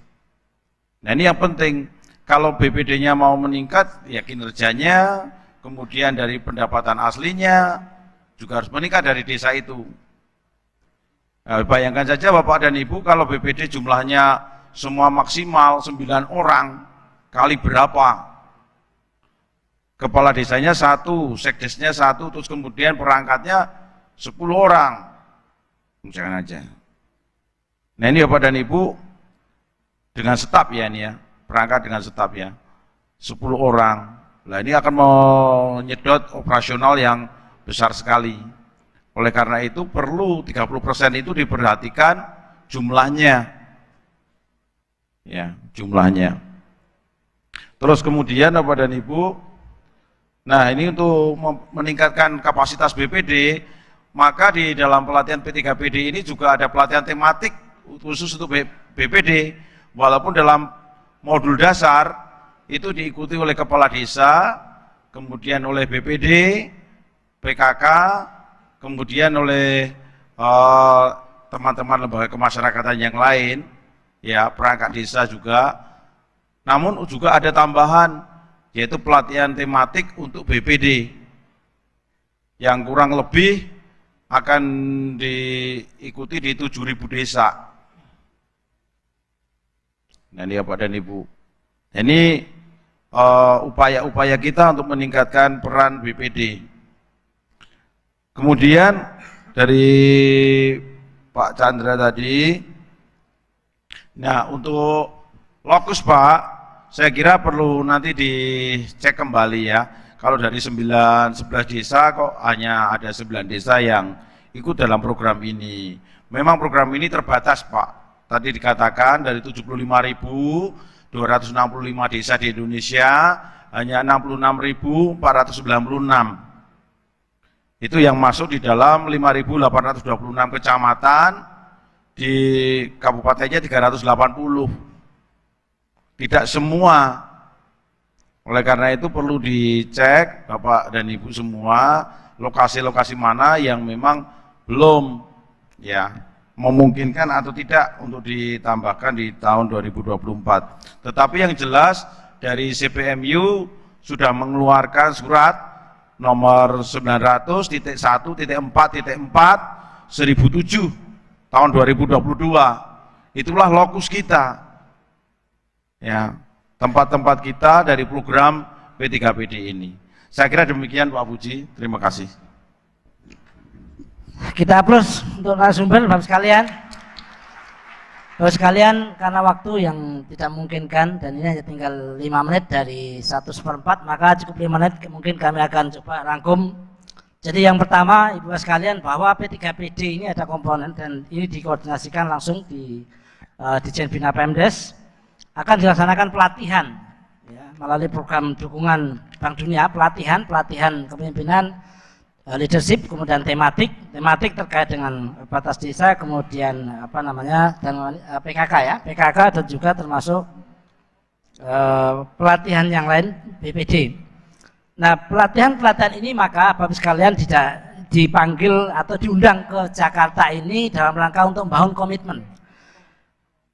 [SPEAKER 2] Nah, ini yang penting. Kalau BPD-nya mau meningkat, ya kinerjanya kemudian dari pendapatan aslinya juga harus meningkat dari desa itu. Nah, bayangkan saja Bapak dan Ibu kalau BPD jumlahnya semua maksimal 9 orang, kali berapa? Kepala desanya 1, sekdesnya 1, terus kemudian perangkatnya 10 orang. Jangan aja. Nah ini Bapak dan Ibu dengan staf ya ini ya, perangkat dengan staf ya, 10 orang. Nah ini akan menyedot operasional yang besar sekali. Oleh karena itu perlu 30% itu diperhatikan jumlahnya. Ya, jumlahnya. Terus kemudian Bapak dan Ibu, nah ini untuk meningkatkan kapasitas BPD, maka di dalam pelatihan P3PD ini juga ada pelatihan tematik khusus untuk BPD, walaupun dalam modul dasar itu diikuti oleh kepala desa, kemudian oleh BPD, PKK, kemudian oleh teman-teman lembaga kemasyarakatan yang lain, ya perangkat desa juga. Namun juga ada tambahan, yaitu pelatihan tematik untuk BPD yang kurang lebih akan diikuti di 7.000 desa. Nah ini Bapak dan Ibu, ini upaya-upaya kita untuk meningkatkan peran BPD. Kemudian dari Pak Chandra tadi, nah untuk lokus Pak, saya kira perlu nanti dicek kembali ya. Kalau dari 11 desa kok hanya ada 9 desa yang ikut dalam program ini. Memang program ini terbatas Pak. Tadi dikatakan dari 75.265 desa di Indonesia, hanya 66.496. Itu yang masuk di dalam 5.826 kecamatan, di kabupatennya 380. Tidak semua. Oleh karena itu perlu dicek Bapak dan Ibu semua lokasi-lokasi mana yang memang belum ya memungkinkan atau tidak untuk ditambahkan di tahun 2024. Tetapi yang jelas dari CPMU sudah mengeluarkan surat nomor 900.1.4.4 1007 tahun 2022. Itulah lokus kita. Ya, tempat-tempat kita dari program P3PD ini. Saya kira demikian Pak Puji, terima kasih.
[SPEAKER 1] Kita aplaus untuk narasumber Bapak sekalian. Bapak sekalian, karena waktu yang tidak memungkinkan dan ini hanya tinggal 5 menit dari 1/4, maka cukup 5 menit mungkin kami akan coba rangkum. Jadi yang pertama Ibu Bapak sekalian, bahwa P3PD ini ada komponen dan ini dikoordinasikan langsung di Ditjen Bina Pemdes. Akan dilaksanakan pelatihan ya, melalui program dukungan Bank Dunia, pelatihan kepemimpinan, leadership, kemudian tematik terkait dengan batas desa, kemudian dan PKK ya, PKK dan juga termasuk pelatihan yang lain BPD. Nah pelatihan ini maka Bapak sekalian tidak dipanggil atau diundang ke Jakarta ini dalam rangka untuk membangun komitmen.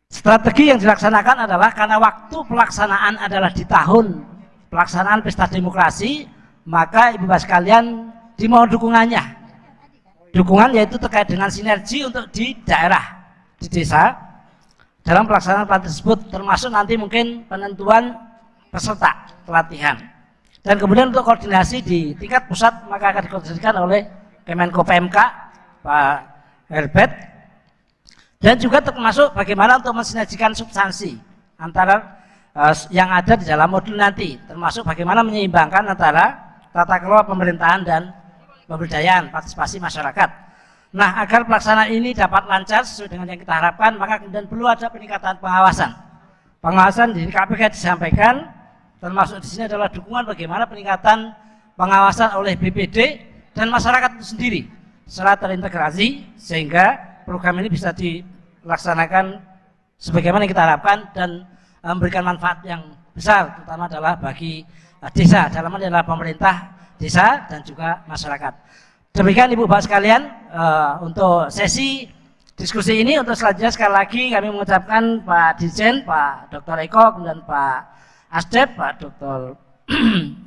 [SPEAKER 1] Strategi yang dilaksanakan adalah karena waktu pelaksanaan adalah di tahun pelaksanaan pesta demokrasi, maka Ibu Bapak sekalian dimohon dukungannya. Dukungan yaitu terkait dengan sinergi untuk di daerah, di desa, dalam pelaksanaan pelatihan tersebut, termasuk nanti mungkin penentuan peserta pelatihan. Dan kemudian untuk koordinasi di tingkat pusat, maka akan dikoordinasikan oleh Kemenko PMK, Pak Herbert. Dan juga termasuk bagaimana untuk mensinergikan substansi antara yang ada di dalam modul nanti, termasuk bagaimana menyeimbangkan antara tata kelola pemerintahan dan pemberdayaan partisipasi masyarakat. Nah, agar pelaksanaan ini dapat lancar sesuai dengan yang kita harapkan, maka kemudian perlu ada peningkatan pengawasan. Pengawasan di KPK disampaikan, termasuk di sini adalah dukungan bagaimana peningkatan pengawasan oleh BPD dan masyarakat itu sendiri secara terintegrasi sehingga program ini bisa dilaksanakan sebagaimana yang kita harapkan dan memberikan manfaat yang besar, terutama adalah bagi desa, dalam hal ini adalah pemerintah desa dan juga masyarakat. Demikian Ibu Bapak sekalian untuk sesi diskusi ini. Untuk selanjutnya sekali lagi kami mengucapkan Pak Dirjen, Pak Dr. Eko, kemudian Pak Asdep, Pak Dr.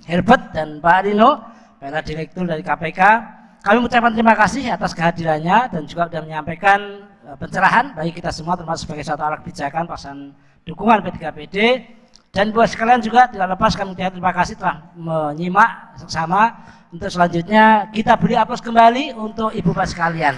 [SPEAKER 1] Herbert dan Pak Rino, para direktur dari KPK. Kami mengucapkan terima kasih atas kehadirannya dan juga sudah menyampaikan pencerahan bagi kita semua, termasuk sebagai satu alat kebijakan pasangan dukungan P3PD. Dan buat sekalian juga tidak lepas kami ucapkan terima kasih telah menyimak bersama. Untuk selanjutnya kita beri aplaus kembali untuk Ibu Bapak sekalian.